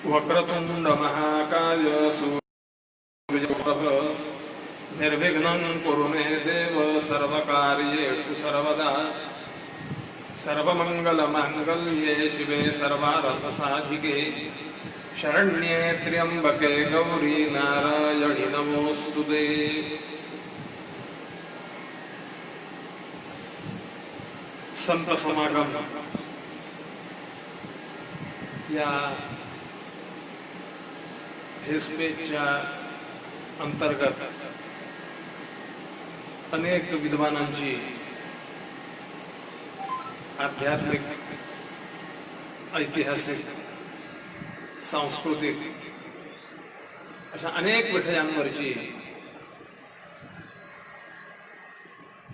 वक्रतुंड महाकाय सूर्यप्रभ निर्विघ्नं कुरु मे देव सर्वकार्येषु सर्वदा सर्वमंगलमांगल्ये शिवे सर्वार्थसाधिके शरण्ये त्र्यंबके गौरी नारायणि नमोस्तुते। संत समागम या हेस्पेच्या अंतर्गत अनेक विद्वानांची आध्यात्मिक, ऐतिहासिक, सांस्कृतिक अशा अनेक विषयांवरची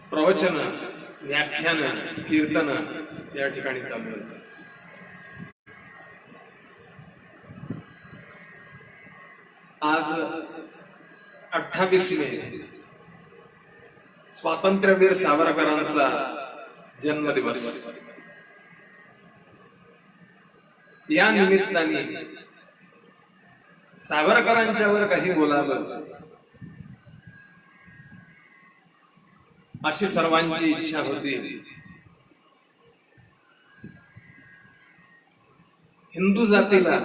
प्रवचन, व्याख्यान, कीर्तन या ठिकाणी चालू आहेत. आज 28 मे स्वातंत्र्यवीर सावरकरांचा जन्मदिवस. या निमित्ताने सावरकरांच्यावर काही बोलावं अशी सर्वांची इच्छा होती. हिंदू जातीला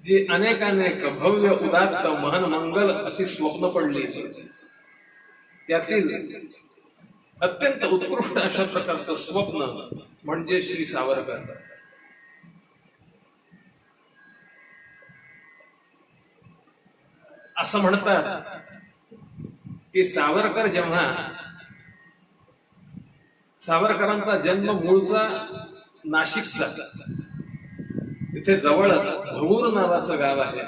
जी अनेक भव्य, उदात्त, महान, मंगल अशी स्वप्न पडली, त्यातील अत्यंत उत्कृष्ट अशा प्रकारचं स्वप्न म्हणजे श्री सावरकर. असं म्हणतात की सावरकरांचा जन्म मूळचा नाशिकचा, तिथे जवळच भगूर नावाचं गाव आहे.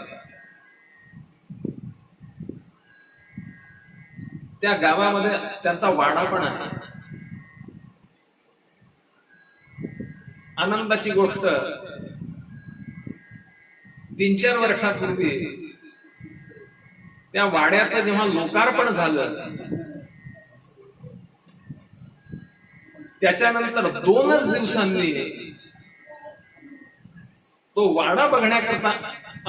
त्या गावामध्ये त्यांचा वाडा पण आहे. आनंदाची गोष्ट, 3-4 वर्षापूर्वी त्या वाड्याचं जेव्हा लोकार्पण झालं, त्याच्यानंतर 2च दिवसांनी तो वाडा बघण्याकरता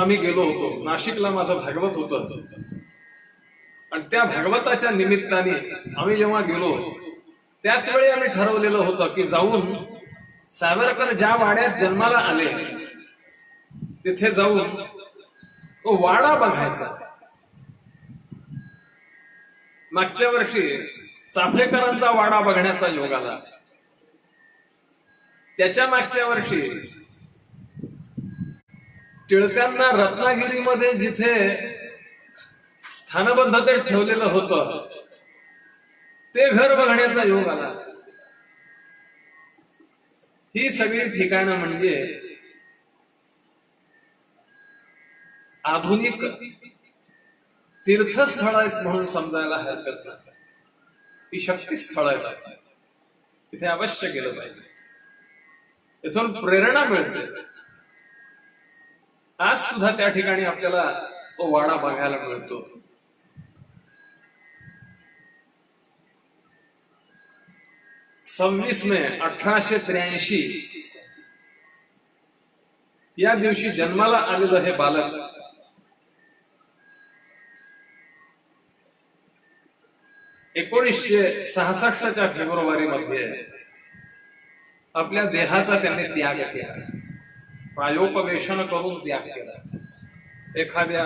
आम्ही गेलो होतो. नाशिकला माझं भागवत होतं आणि त्या भागवताच्या निमित्ताने आम्ही जेव्हा गेलो, त्याच वेळी आम्ही ठरवलेलं होतं की जाऊन सावरकर ज्या वाड्यात जन्माला आले तिथे जाऊन तो वाडा बघायचा. मागच्या वर्षी चाफेकरांचा वाडा बघण्याचा योग आला. त्याच्या मागच्या वर्षी टिळकांना रत्नागिरीमध्ये जिथे स्थानबद्धतेत ठेवलेलं होतं ते घर बघण्याचा योग आला. ही सगळी ठिकाणं म्हणजे आधुनिक तीर्थस्थळ आहेत म्हणून समजायला हरकत नाही. ही शक्तीस्थळ आहेत, तिथे अवश्य गेलं पाहिजे. इथून प्रेरणा मिळते. आज सुद्धा त्या ठिकाणी आपल्याला तो वाडा बघायला मिळतो. सव्वीस मे 1883 या दिवशी जन्माला आलेलं हे बालक 1966च्या फेब्रुवारी मध्ये आपल्या देहाचा त्यांनी त्याग केला. प्रायोपवेशन करून त्याग केला. एखाद्या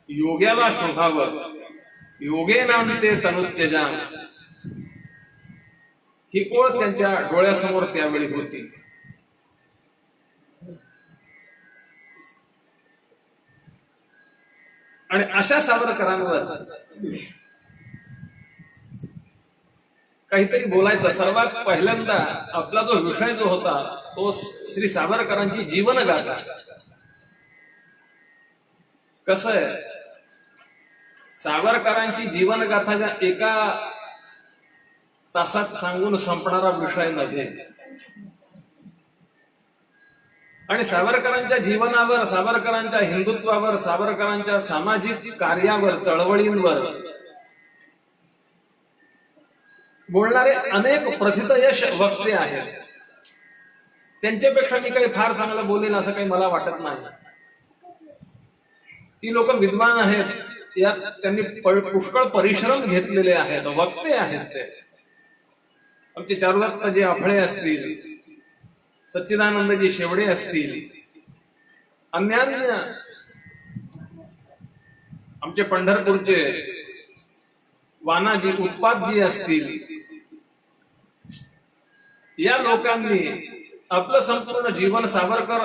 योग्याला शोभावर योगे नामते तनुत्यजाम, ही ओळ त्यांच्या डोळ्यासमोर त्यावेळी होती. आणि अशा सावरकरांवर काहीतरी बोलायचं. सर्वात पहिल्यांदा आपला जो विषय जो होता तो श्री सावरकरांची जीवनगाथा. कसं आहे, सावरकरांची जीवनगाथा ज्या एका तासात सांगून संपणारा विषय नव्हे. आणि सावरकरांच्या जीवनावर, सावरकरांच्या हिंदुत्वावर, सावरकरांच्या सामाजिक कार्यावर, चळवळींवर बोलणारे अनेक प्रथितयश वक्ते आहेत. त्यांच्यापेक्षा मी काही फार चांगलं बोलेन असं काही मला वाटत नाही. ती लोक विद्वान आहेत, यात त्यांनी पुष्कळ परिश्रम घेतलेले आहेत, वक्ते आहेत ते. आमचे चारुदत्तजी आफळे असतील, सच्चिदानंदजी शेवडे असतील, अन्यान्य आमचे पंढरपूरचे वानाजी उत्पादजी असतील, या लोकांनी आपलं संपूर्ण जीवन सावरकर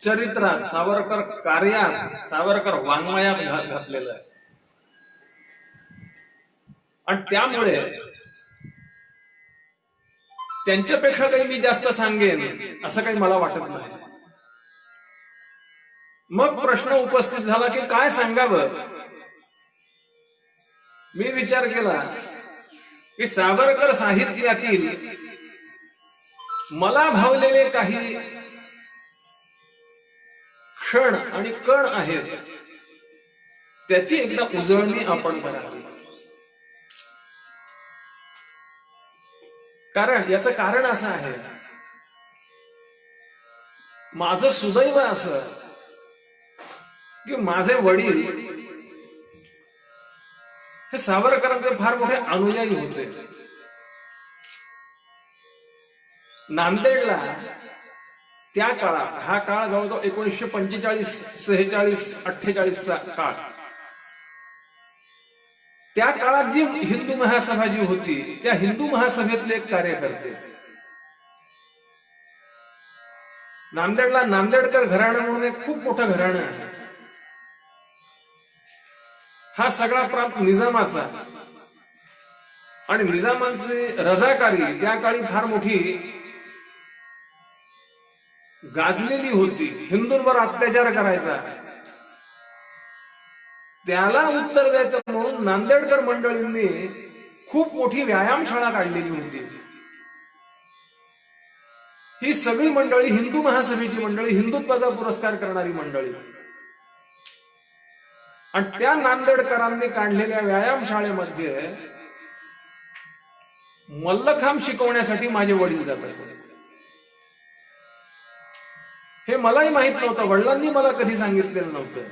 चरित्रात, सावरकर कार्यात, सावरकर वाङ्मयात घातलेलं आहे. आणि त्यामुळे त्यांच्यापेक्षा काही मी जास्त सांगेन असं काही मला वाटत नाही. मग प्रश्न उपस्थित झाला की काय सांगावं. मी विचार केला की सावरकर साहित्यातील मला भावलेले काही क्षण आणि कण आहेत, त्याची एकदा उजळणी आपण करावी. याचं कारण असं आहे, माझं सुदैव असं की माझे वडील हे सावरकरांचे फार मोठे अनुयायी होते. नांदेडला त्या काळात, हा काळ जवळजवळ 1945, 46, 48 चा काळ, त्या काळात जी हिंदू महासभा जी होती, त्या हिंदू महासभेतले एक कार्यकर्ते, नांदेडला नांदेडकर घराणं म्हणून एक खूप मोठं घराणं आहे. हा सगळा प्रांत निजामाचा, आणि निजामाची रजाकारी त्या काळी फार मोठी गाजलेली होती. हिंदूंवर अत्याचार करायचा, त्याला उत्तर द्यायचं म्हणून नांदेडकर मंडळींनी खूप मोठी व्यायामशाळा काढलेली होती. ही सगळी मंडळी हिंदू महासभेची मंडळी, हिंदुत्वाचा पुरस्कार करणारी मंडळी. आणि त्या नांदेडकरांनी काढलेल्या व्यायामशाळेमध्ये मल्लखांब शिकवण्यासाठी माझे वडील जात असत. हे मलाही माहित नव्हतं, वडिलांनी मला कधी सांगितलेलं नव्हतं.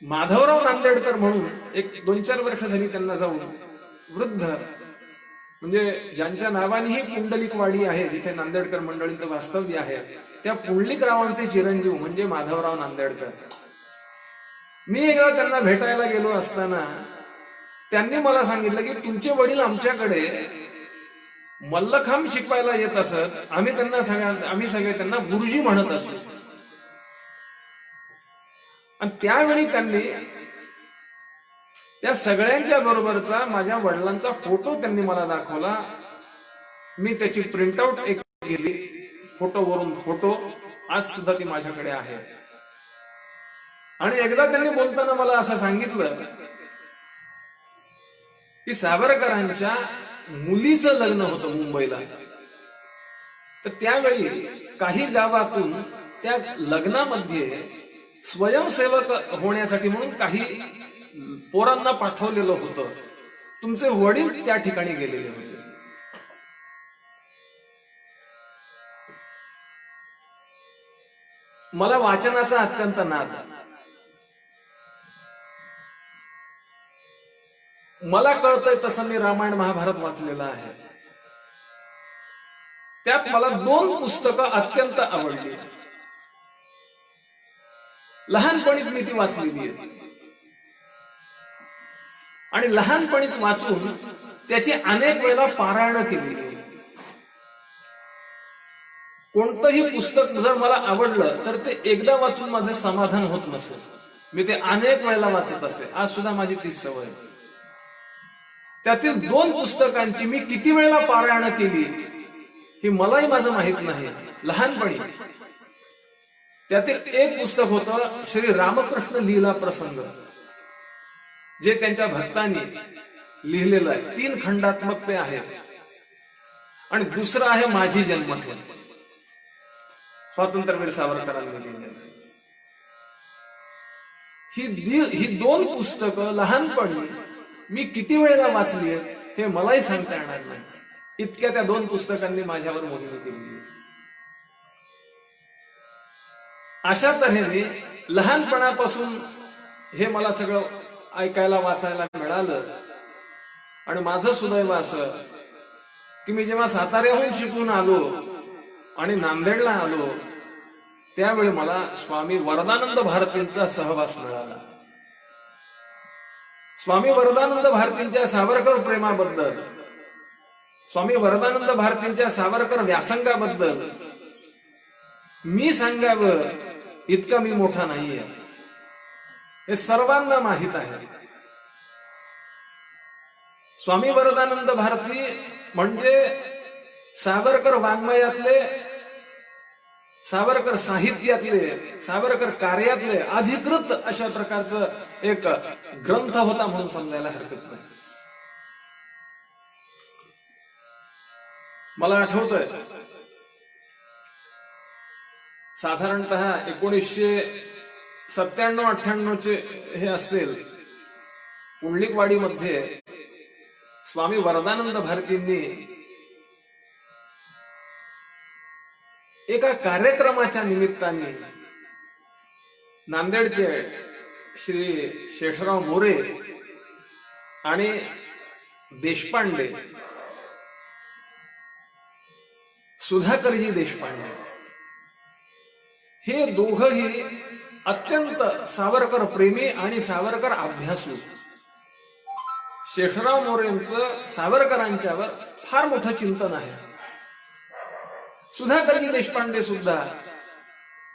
माधवराव नांदेडकर म्हणून एक 2-4 वर्ष झाली त्यांना जाऊन, वृद्ध, म्हणजे ज्यांच्या नावानेही पुंडलिकवाडी आहे, जिथे नांदेडकर मंडळींचं वास्तव्य आहे, त्या पुंडलिकरावांचे चिरंजीव म्हणजे माधवराव नांदेडकर. मी एकदा त्यांना भेटायला गेलो असताना त्यांनी मला सांगितलं की तुमचे वडील आमच्याकडे मल्लखांब शिकवायला येत असत, आम्ही सगळे त्यांना गुरुजी म्हणत असो. आणि त्यावेळी त्यांनी त्या सगळ्यांच्या बरोबरचा माझ्या वडिलांचा फोटो त्यांनी मला दाखवला. मी त्याची प्रिंटआउट एक घेतली, फोटोवरून फोटो, आज सुद्धा ती माझ्याकडे आहे. आणि एकदा त्यांनी बोलताना मला असं सांगितलं की सावरकरांच्या मुलीचं लग्न होतं मुंबईला, तर त्यावेळी काही गावातून त्या लग्नामध्ये स्वयंसेवक होण्यासाठी म्हणून काही पोरांना पाठवलेलं होतं. तुमचे वडील त्या ठिकाणी गेलेले होते. मला वाचनाचा अत्यंत नाद. मला कळतंय तसं मी रामायण महाभारत वाचलेलं आहे. त्यात मला 2 पुस्तकं अत्यंत आवडली. लहानपणीच मी ती वाचलेली आहे आणि लहानपणीच वाचून त्याची अनेक वेळा पारायण केलेली आहे. कोणतंही पुस्तक जर मला आवडलं तर ते एकदा वाचून माझं समाधान होत नसेल, मी ते अनेक वेळेला वाचत असे. आज सुद्धा माझी तीच सवय. त्यातील 2 पुस्तकांची मी किती वेळेला पारायण केली हे मलाही माझं माहित नाही. लहानपणी त्यातील एक पुस्तक होतं श्री रामकृष्ण लीला प्रसंग, जे त्यांच्या भक्तांनी लिहिलेलं आहे. 3 खंडात्मक ते आहे. आणि दुसरं आहे माझी जन्मठेप, स्वातंत्र्यवीर सावरकरांनी लिहिलेलं. ही 2 पुस्तकं लहानपणी मी किती वेळेला वाचली हे मलाही सांगता येणार नाही. इतक्या त्या 2 पुस्तकांनी माझ्यावर मोहिनी केली. अशा तऱ्हेने लहानपणापासून हे मला सगळं ऐकायला वाचायला मिळालं. आणि माझं सुदैव असं की मी जेव्हा साताऱ्याहून शिकून आलो आणि नांदेडला आलो त्यावेळी मला स्वामी वरदानंद भारतींचा सहवास मिळाला. स्वामी वरदानंद भारतींच्या सावरकर प्रेमाबद्दल, स्वामी वरदानंद भारतींच्या सावरकर व्यासंगाबद्दल मी सांगावं इतका मी मोठा नाहीये, हे सर्वांना माहित आहे. स्वामी वरदानंद भारती म्हणजे सावरकर वाङ्मयातले, सावरकर साहित्यातले, सावरकर कार्यातले अधिकृत अशा प्रकारचं एक ग्रंथ होता म्हणून समजायला हरकत नाही. मला आठवतंय साधारणतः 1997-98 हे असतील, पुंडलिकवाडीमध्ये स्वामी वरदानंद भारतींनी एका कार्यक्रमाच्या निमित्ताने नांदेडचे श्री शेषराव मोरे आणि देशपांडे, सुधाकरजी देशपांडे हे दोघंही अत्यंत सावरकर प्रेमी आणि सावरकर अभ्यासू. शेषराव मोरेंचं सावरकरांच्यावर फार मोठं चिंतन आहे. सुधाकरजी देशपांडे सुद्धा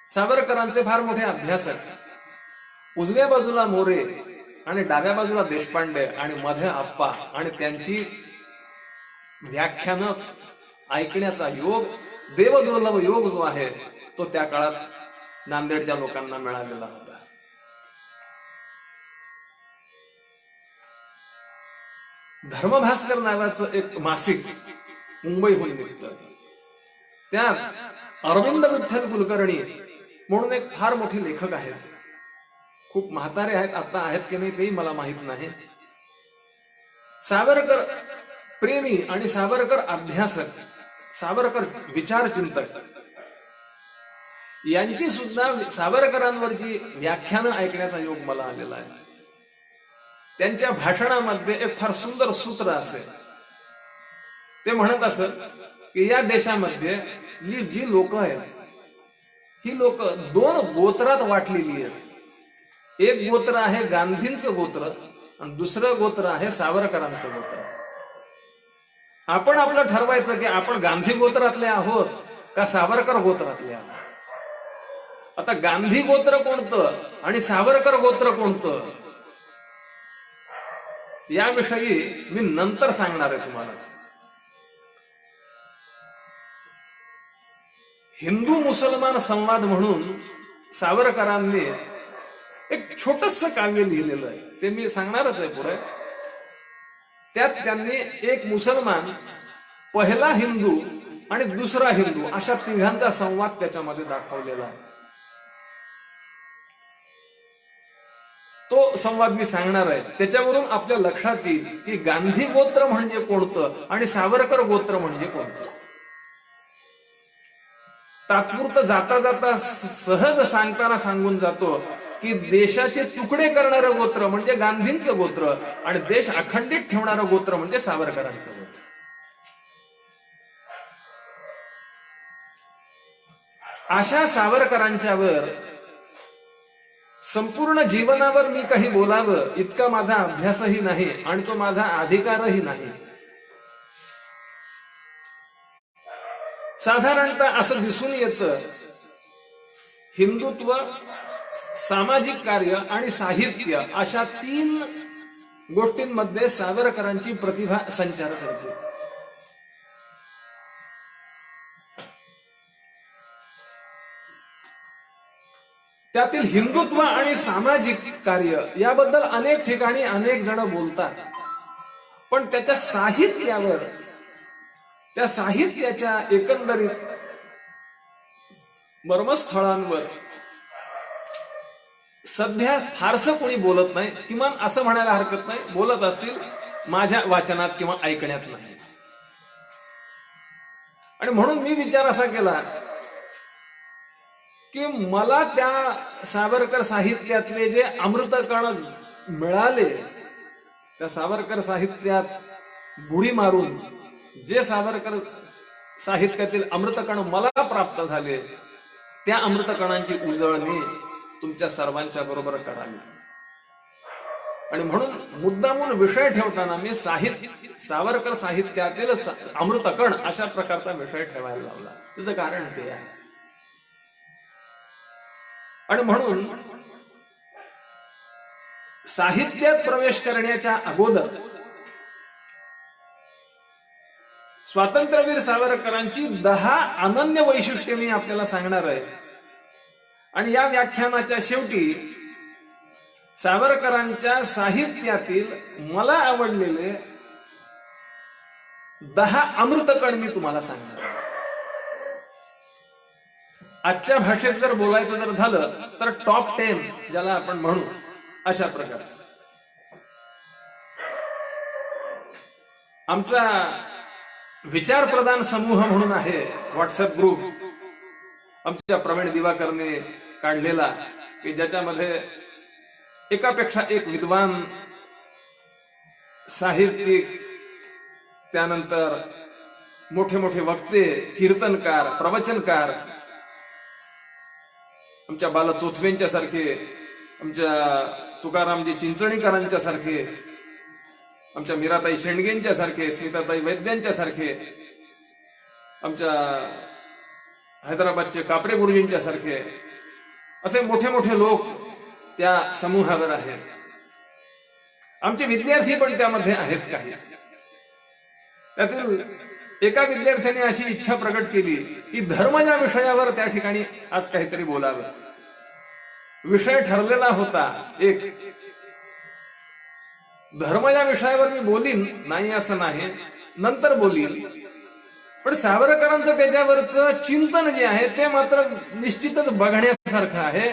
सावरकरांचे फार मोठे अभ्यासक. उजव्या बाजूला मोरे आणि डाव्या बाजूला देशपांडे आणि मध्ये आप्पा, आणि त्यांची व्याख्यानं ऐकण्याचा योग, देवदुर्लभ योग जो आहे तो त्या काळात नांदेडच्या लोकांना मिळालेला होता. धर्मभास्कर नावाचं एक मासिक मुंबईहून निघतं. त्यात अरविंद विठ्ठल कुलकर्णी म्हणून एक फार मोठे लेखक आहेत. खूप म्हातारे आहेत, आता आहेत की नाही तेही मला माहित नाही. सावरकर प्रेमी आणि सावरकर अभ्यासक, सावरकर विचारचिंतक यांची सुद्धा सावरकरांवरची व्याख्यानं ऐकण्याचा योग मला आलेला आहे. त्यांच्या भाषणामध्ये एक फार सुंदर सूत्र असे. ते म्हणत असत की या देशामध्ये जी लोक आहेत ही लोक 2 गोत्रात वाटलेली आहेत. एक गोत्र आहे गांधींचं गोत्र आणि दुसरं गोत्र आहे सावरकरांचं गोत्र. आपण आपलं ठरवायचं की आपण गांधी गोत्रातले आहोत का सावरकर गोत्रातले आहोत. आता गांधी गोत्र कोणतं आणि सावरकर गोत्र कोणतं याविषयी मी नंतर सांगणार आहे तुम्हाला. हिंदू मुसलमान संवाद म्हणून सावरकरांनी एक छोटस काव्य लिहिलेलं आहे, ते मी सांगणारच आहे पुढे. त्यात त्यांनी एक मुसलमान, पहिला हिंदू आणि दुसरा हिंदू अशा तिघांचा संवाद त्याच्यामध्ये दाखवलेला आहे. तो संवाद मी सांगणार आहे. त्याच्यावरून आपल्या लक्षात येईल की गांधी गोत्र म्हणजे कोणतं आणि सावरकर गोत्र म्हणजे कोणतं. तात्पुरतं जाता जाता सहज सांगताना सांगून जातो की देशाचे तुकडे करणारं गोत्र म्हणजे गांधींचं गोत्र आणि देश अखंडित ठेवणारं गोत्र म्हणजे सावरकरांचं गोत्र. अशा सावरकरांच्यावर संपूर्ण जीवनावर मी काही बोलावं इतका माझा अभ्यासही नाही आणि तो माझा अधिकारही नाही. साधारणतः असं दिसून येतं हिंदुत्व, सामाजिक कार्य आणि साहित्य अशा 3 गोष्टींमध्ये सावरकरांची प्रतिभा संचार करते. त्यातील हिंदुत्व आणि सामाजिक कार्य याबद्दल अनेक ठिकाणी अनेक जण बोलतात, पण त्याच्या साहित्यावर, त्या साहित्याच्या एकंदरीत मर्मस्थळांवर सध्या फारसं कोणी बोलत नाही. किमान असं म्हणायला हरकत नाही, बोलत असतील माझ्या वाचनात किंवा ऐकण्यात नाही. आणि म्हणून मी विचार असा केला की मला त्या सावरकर साहित्यातले जे अमृतकण मिळाले, त्या सावरकर साहित्यात बुडी मारून जे सावरकर साहित्यातील अमृतकण मला प्राप्त झाले, त्या अमृतकणांची उजळणी तुमच्या सर्वांच्या बरोबर करावी. आणि म्हणून मुद्दामून विषय ठेवताना मी सावरकर साहित्यातील अमृतकण अशा प्रकारचा विषय ठेवायला लावला. त्याचं कारण ते आहे. आणि म्हणून साहित्यात प्रवेश करण्याच्या अगोदर स्वातंत्र्यवीर सावरकरांची 10 अनन्य वैशिष्ट्ये मी आपल्याला सांगणार आहे. आणि या व्याख्यानाच्या शेवटी सावरकरांच्या साहित्यातील मला आवडलेले 10 अमृतकण मी तुम्हाला सांगणार. आजच्या भाषेत जर बोलायचं जर झालं तर टॉप 10 ज्याला आपण म्हणू अशा प्रकारचं. आमचा विचारप्रधान समूह म्हणून आहे व्हॉट्सअप ग्रुप आमच्या प्रवीण दिवाकरने काढलेला, की ज्याच्यामध्ये एकापेक्षा एक विद्वान, साहित्यिक, त्यानंतर मोठे मोठे वक्ते, कीर्तनकार, प्रवचनकार, आमच्या बाला चोथवेंच्या सारखे, आमच्या तुकारामजी चिंचणीकरांच्या सारखे, आमच्या मीराताई शेंडगेंच्या सारखे, स्मिताताई वैद्यांच्या सारखे, आमच्या हैदराबादचे कापडे गुरुजींच्या सारखे, असे मोठे मोठे लोक त्या समूहावर आहेत. आमचे विद्यार्थी पण त्यामध्ये आहेत काही. त्यातील एका विद्यार्थ्याने अशी इच्छा प्रकट केली की धर्म या विषयावर त्या ठिकाणी आज काहीतरी बोलावं. विषय ठरलेला होता एक, धर्म या विषयावर मी बोलीन नाही असं नाही, नंतर बोलीन, पण सावरकरांचं त्याच्यावरचं चिंतन जे आहे ते मात्र निश्चितच बघण्यासारखं आहे,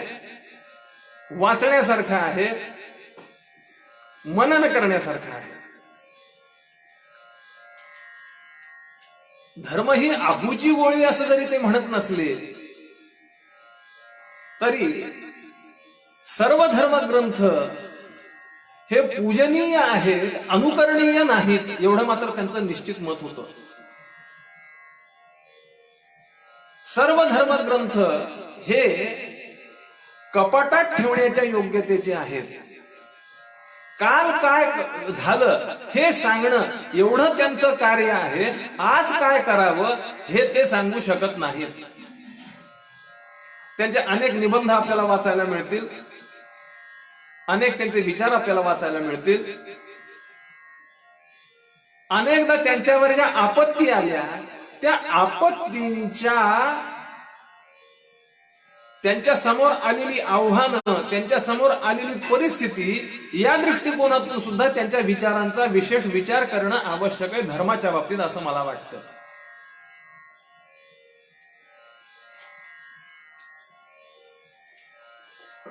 वाचण्यासारखं आहे, मनन करण्यासारखं आहे. धर्म ही आभूची गोळी असं जरी ते म्हणत नसले तरी सर्व धर्मग्रंथ हे पूजनीय आहेत, अनुकरणीय नाहीत, एवढं मात्र त्यांचं निश्चित मत होतं. सर्व धर्मग्रंथ हे कपाटात ठेवण्याच्या योग्यतेचे आहेत. काल काय झालं हे सांगणं एवढं त्यांचं कार्य आहे. आज काय करावं हे ते सांगू शकत नाहीत. त्यांचे अनेक निबंध आपल्याला वाचायला मिळतील, अनेक त्यांचे विचार आपल्याला वाचायला मिळतील. अनेकदा त्यांच्यावर ज्या आपत्ती आल्या त्या आपत्तींच्या, त्यांच्या समोर आलेली आव्हानं, त्यांच्या समोर आलेली परिस्थिती या दृष्टिकोनातून सुद्धा त्यांच्या विचारांचा विशेष विचार करणं आवश्यक आहे धर्माच्या बाबतीत, असं मला वाटतं.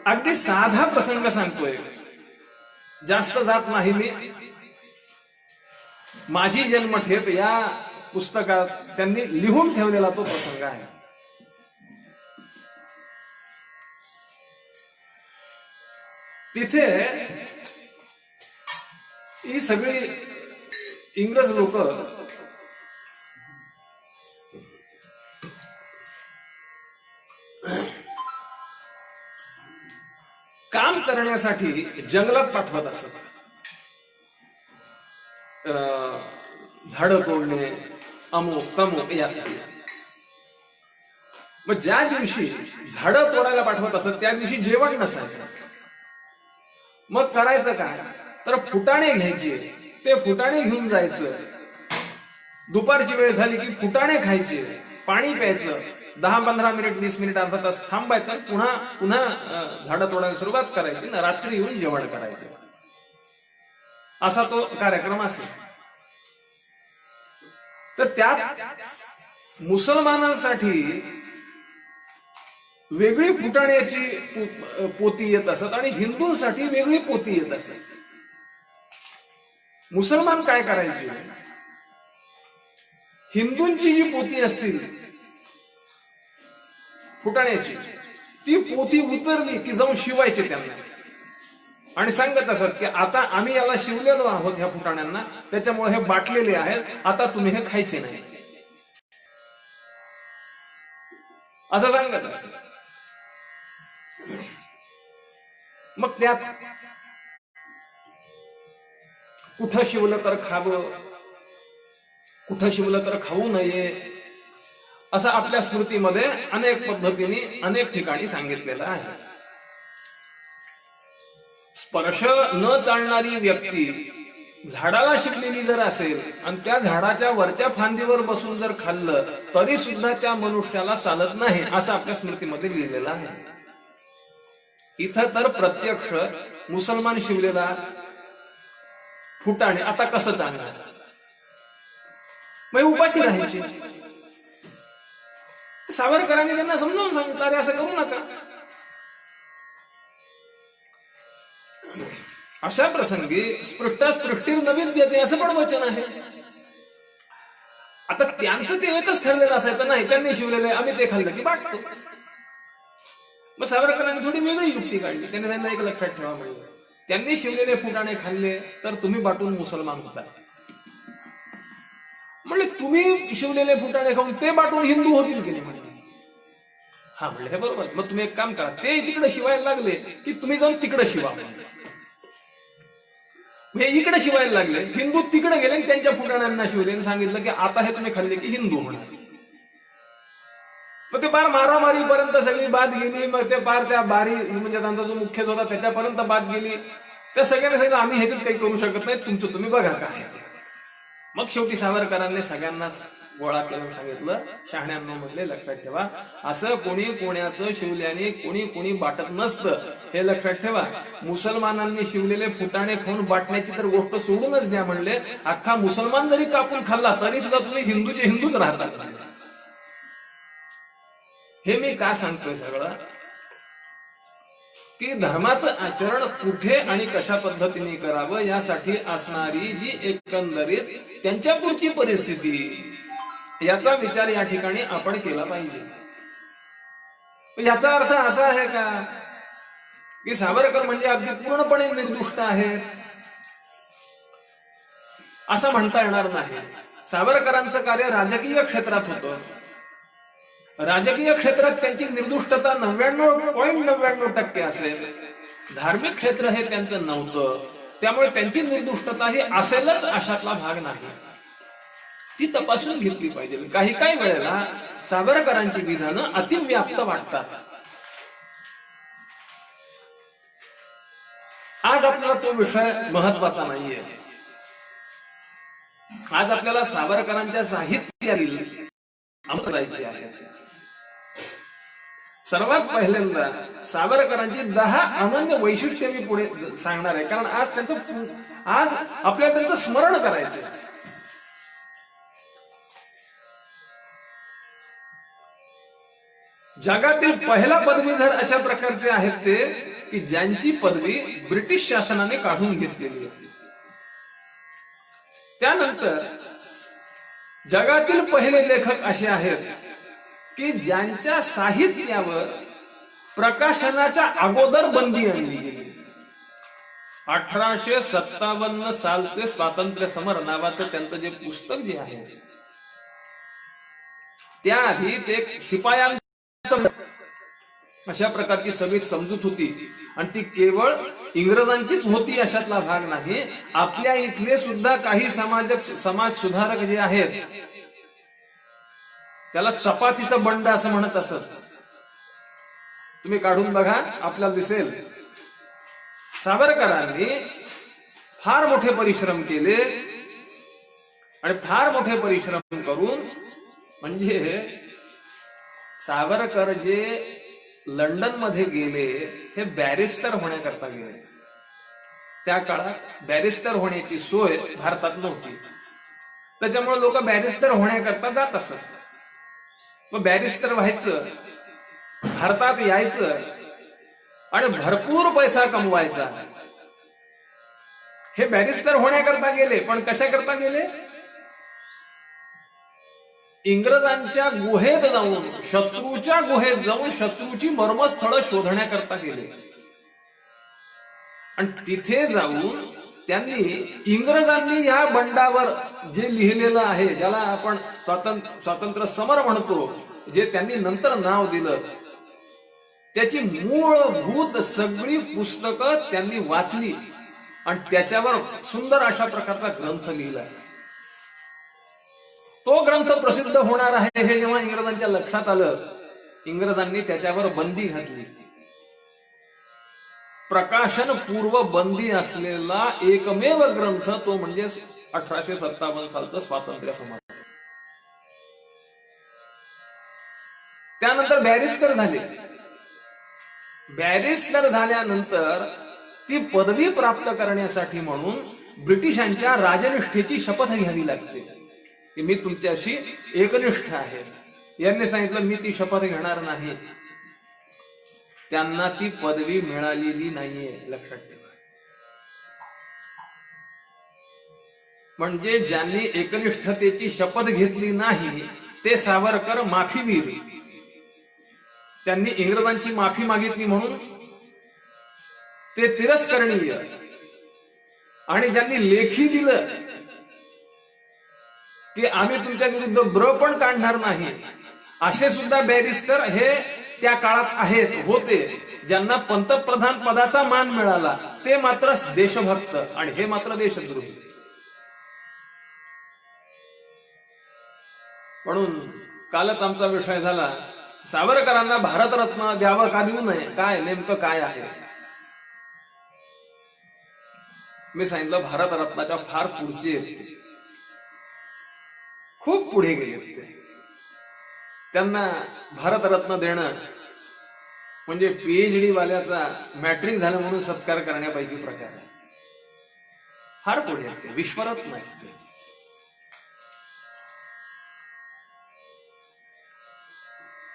अगदी साधा प्रसंग सांगतोय, जास्त जात नाही मी. माझी जन्मठेप या पुस्तकात त्यांनी लिहून ठेवलेला तो प्रसंग आहे. तिथे ही सगळी इंग्रज लोक काम करण्यासाठी जंगलात पाठवत असत. झाडं तोडणे, अमुक तमुक यासाठी. मग ज्या दिवशी झाडं तोडायला पाठवत असत त्या दिवशी जेवण नसायचं. मग करायचं काय, तर फुटाणे घ्यायचे, ते फुटाणे घेऊन जायचं. दुपारची वेळ झाली की फुटाणे खायचे, पाणी प्यायचं, 10-15 मिनिट 20 मिनिट अर्धा तास थांबायचं, पुन्हा पुन्हा झाडं तोडायला सुरुवात करायची ना, रात्री येऊन जेवण करायचं. असा तो कार्यक्रम असेल. तर त्यात मुसलमानांसाठी वेगळी फुटाण्याची पोती येत असत आणि हिंदूंसाठी वेगळी पोती येत असत. मुसलमान काय करायचे, हिंदूंची जी पोती असतील फुटाण्याची, ती पोती उतरली की जाऊन शिवायचे त्यांना आणि सांगत असत की आता आम्ही याला शिवलेलो आहोत ह्या फुटाण्यांना, त्याच्यामुळे हे बाटलेले आहेत, आता तुम्ही हे खायचे नाही, असं सांगत असत. मग त्यात कुठं शिवलं तर खावं, कुठं शिवलं तर खाऊ नये, असं आपल्या स्मृतीमध्ये अनेक पद्धतीने अनेक ठिकाणी सांगितलेलं आहे. स्पर्श न चालणारी व्यक्ती झाडाला शिकलेली जर असेल आणि त्या झाडाच्या वरच्या फांदीवर बसून जर खाल्लं तरी सुद्धा त्या मनुष्याला चालत नाही, असं आपल्या स्मृतीमध्ये लिहिलेलं आहे. इथं तर प्रत्यक्ष मुसलमान शिवलेला फुटाणे आता कसं चालणार, मग उपाशी राहायची. सावरकरांनी त्यांना समजावून सांगितलं, अरे असं करू नका. अशा प्रसंगी स्पृष्टास्पृष्टीर न विद्यते असं पण वचन आहे. आता त्यांचं ते एकच ठरलेलं असायचं नाही, त्यांनी शिवलेलं आहे आम्ही ते खाल्लं की वाटतो. मग सावरकरांनी थोडी वेगळी युक्ती काढली. त्यांनी त्यांना एक लक्षात ठेवा म्हणलं, त्यांनी शिवलेले फुटाणे खाल्ले तर तुम्ही बाटून मुसलमान होता. म्हणले तुम्ही शिवलेले फुटाणे खाऊन ते बाटून हिंदू होतील की नाही म्हणले. हा म्हणले हे बरोबर, मग तुम्ही एक काम करा, ते तिकडे शिवायला लागले की तुम्ही जाऊन तिकडे शिवा. हे इकडे शिवायला लागले, हिंदू तिकडे गेले आणि त्यांच्या फुटाण्यांना शिवले आणि सांगितलं की आता हे तुम्ही खाल्ले की हिंदू होणार. मग ते पार मारामारीपर्यंत सगळी बात गेली. मग ते पार त्या बारी म्हणजे त्यांचा जो मुख्यच होता त्याच्यापर्यंत बात गेली. त्या सगळ्यांनी सांगितलं आम्ही ह्याच्यात काही करू शकत नाही, तुमचं तुम्ही बघा काय. मग शेवटी सावरकरांनी सगळ्यांना गोळा केलं, सांगितलं शहाण्यांनो म्हणले लक्षात ठेवा, असं कोणी कोण्याचं शिवल्याने कोणी कोणी बाटत नसतं, हे लक्षात ठेवा. मुसलमानांनी शिवलेले फुटाणे खाऊन बाटण्याची तर गोष्ट सोडूनच द्या म्हणले, अख्खा मुसलमान जरी कापून खाल्ला तरी सुद्धा तुम्ही हिंदूचे हिंदूच राहतात. हे मी का सांगतोय सगळं, की धर्माचं आचरण कुठे आणि कशा पद्धतीने करावं यासाठी असणारी जी एकंदरीत त्यांच्या पुढची परिस्थिती, याचा विचार या ठिकाणी आपण केला पाहिजे. याचा अर्थ असा आहे का की सावरकर म्हणजे अगदी पूर्णपणे निर्दुष्ट आहेत असं म्हणता येणार नाही. सावरकरांचं कार्य राजकीय क्षेत्रात होतं. राजकीय क्षेत्रात त्यांची निर्दुष्टता 99.99% असेल. धार्मिक क्षेत्र हे त्यांचं नव्हतं, त्यामुळे त्यांची निर्दुष्टता ही असेलच अशातला भाग नाही. ती तपासून घेतली पाहिजे. काही काही वेळेला सावरकरांची विधानं अतिव्याप्त वाटतात. आज आपल्याला तो विषय महत्वाचा नाहीये. आज आपल्याला सावरकरांच्या साहित्यातील अंक जायचे आहे. सर्वात पहिल्यांदा सावरकरांची 10 अनन्य वैशिष्ट्ये मी पुढे सांगणार आहे, कारण आज आपल्याला त्यांचं स्मरण करायचं. जगातील पहिला पदवीधर अशा प्रकारचे आहेत ते की ज्यांची पदवी ब्रिटिश शासनाने काढून घेतलेली आहे. त्यानंतर जगातील पहिले लेखक असे आहेत की ज्यांच्या साहित्यावर प्रकाशनाच्या अगोदर बंदी आणली गेली. 1857 सालचे स्वातंत्र्य समर नावाचं त्यांचं जे पुस्तक जे आहे, त्याआधी ते शिपायांचं अशा प्रकारची सगळी समजूत होती आणि ती केवळ इंग्रजांचीच होती अशातला भाग नाही. आपल्या इथले सुद्धा काही समाज सुधारक जे आहेत त्याला चपातीचं बंड असं म्हणत असत. तुम्ही काढून बघा, आपल्याला दिसेल. सावरकरांनी फार मोठे परिश्रम केले आणि फार मोठे परिश्रम करून म्हणजे सावरकर जे लंडन मध्ये गेले हे बॅरिस्टर होण्याकरता गेले. त्या काळात बॅरिस्टर होण्याची सोय भारतात नव्हती, त्याच्यामुळे लोक बॅरिस्टर होण्याकरता जात असत. मग बॅरिस्टर व्हायचं, भारतात यायचं आणि भरपूर पैसा कमवायचा. हे बॅरिस्टर होण्याकरता गेले, पण कशाकरता गेले? इंग्रजांच्या गुहेत जाऊन, शत्रूच्या गुहेत जाऊन शत्रूची मर्मस्थळं शोधण्याकरता गेले. आणि तिथे जाऊन त्यांनी इंग्रजांनी या बंडावर जे लिहिलेलं आहे, ज्याला आपण स्वातंत्र्य समर म्हणतो, जे त्यांनी नंतर नाव दिलं, त्याची मूलभूत सगळी पुस्तकं त्यांनी वाचली आणि त्याच्यावर सुंदर अशा प्रकारचा ग्रंथ लिहिला. तो ग्रंथ प्रसिद्ध होणार आहे हे जेव्हा इंग्रजांच्या लक्षात आलं, इंग्रजांनी त्याच्यावर बंदी घातली. प्रकाशन पूर्व बंदी असलेला एकमेव ग्रंथ तो म्हणजे 1857 सालचं स्वातंत्र्य समर. त्यानंतर बॅरिस्टर झाले. बॅरिस्टर झाल्यानंतर ती पदवी प्राप्त करण्यासाठी म्हणून ब्रिटिशांच्या राजनिष्ठेची शपथ घ्यावी लागते की मी तुमच्याशी एकनिष्ठ आहे. यांनी सांगितलं मी ती शपथ घेणार नाही. त्यांना ती पदवी मिळालेली नाहीये, लक्षात ठेवा. म्हणजे ज्यांनी एकनिष्ठतेची शपथ घेतली नाही ते सावरकर माफीवीर. त्यांनी इंग्रजांची माफी मागितली म्हणून ते तिरस्करणीय. आणि ज्यांनी लेखी दिलं की आम्ही तुमच्या विरुद्ध ब्र पण काढणार नाही, असे सुद्धा बॅरिस्टर हे त्या काळात आहेत, होते. ज्यांना पंतप्रधान पदाचा मान मिळाला ते मात्र देशभक्त आणि हे मात्र देशद्रोही. म्हणून कालच आमचा विषय झाला, सावरकरांना भारतरत्न द्यावं का देऊ नये, काय नेमकं काय आहे. मी सांगितलं भारतरत्नाच्या फार पुढचे आहेत ते, खूप पुढे गेले ते. त्यांना भारतरत्न देणं म्हणजे पीएचडी वाल्याचा मॅट्रिक झालं म्हणून सत्कार करण्यापैकी प्रकार आहे. फार पुढे आहेत ते, विश्वरत्न आहेत ते.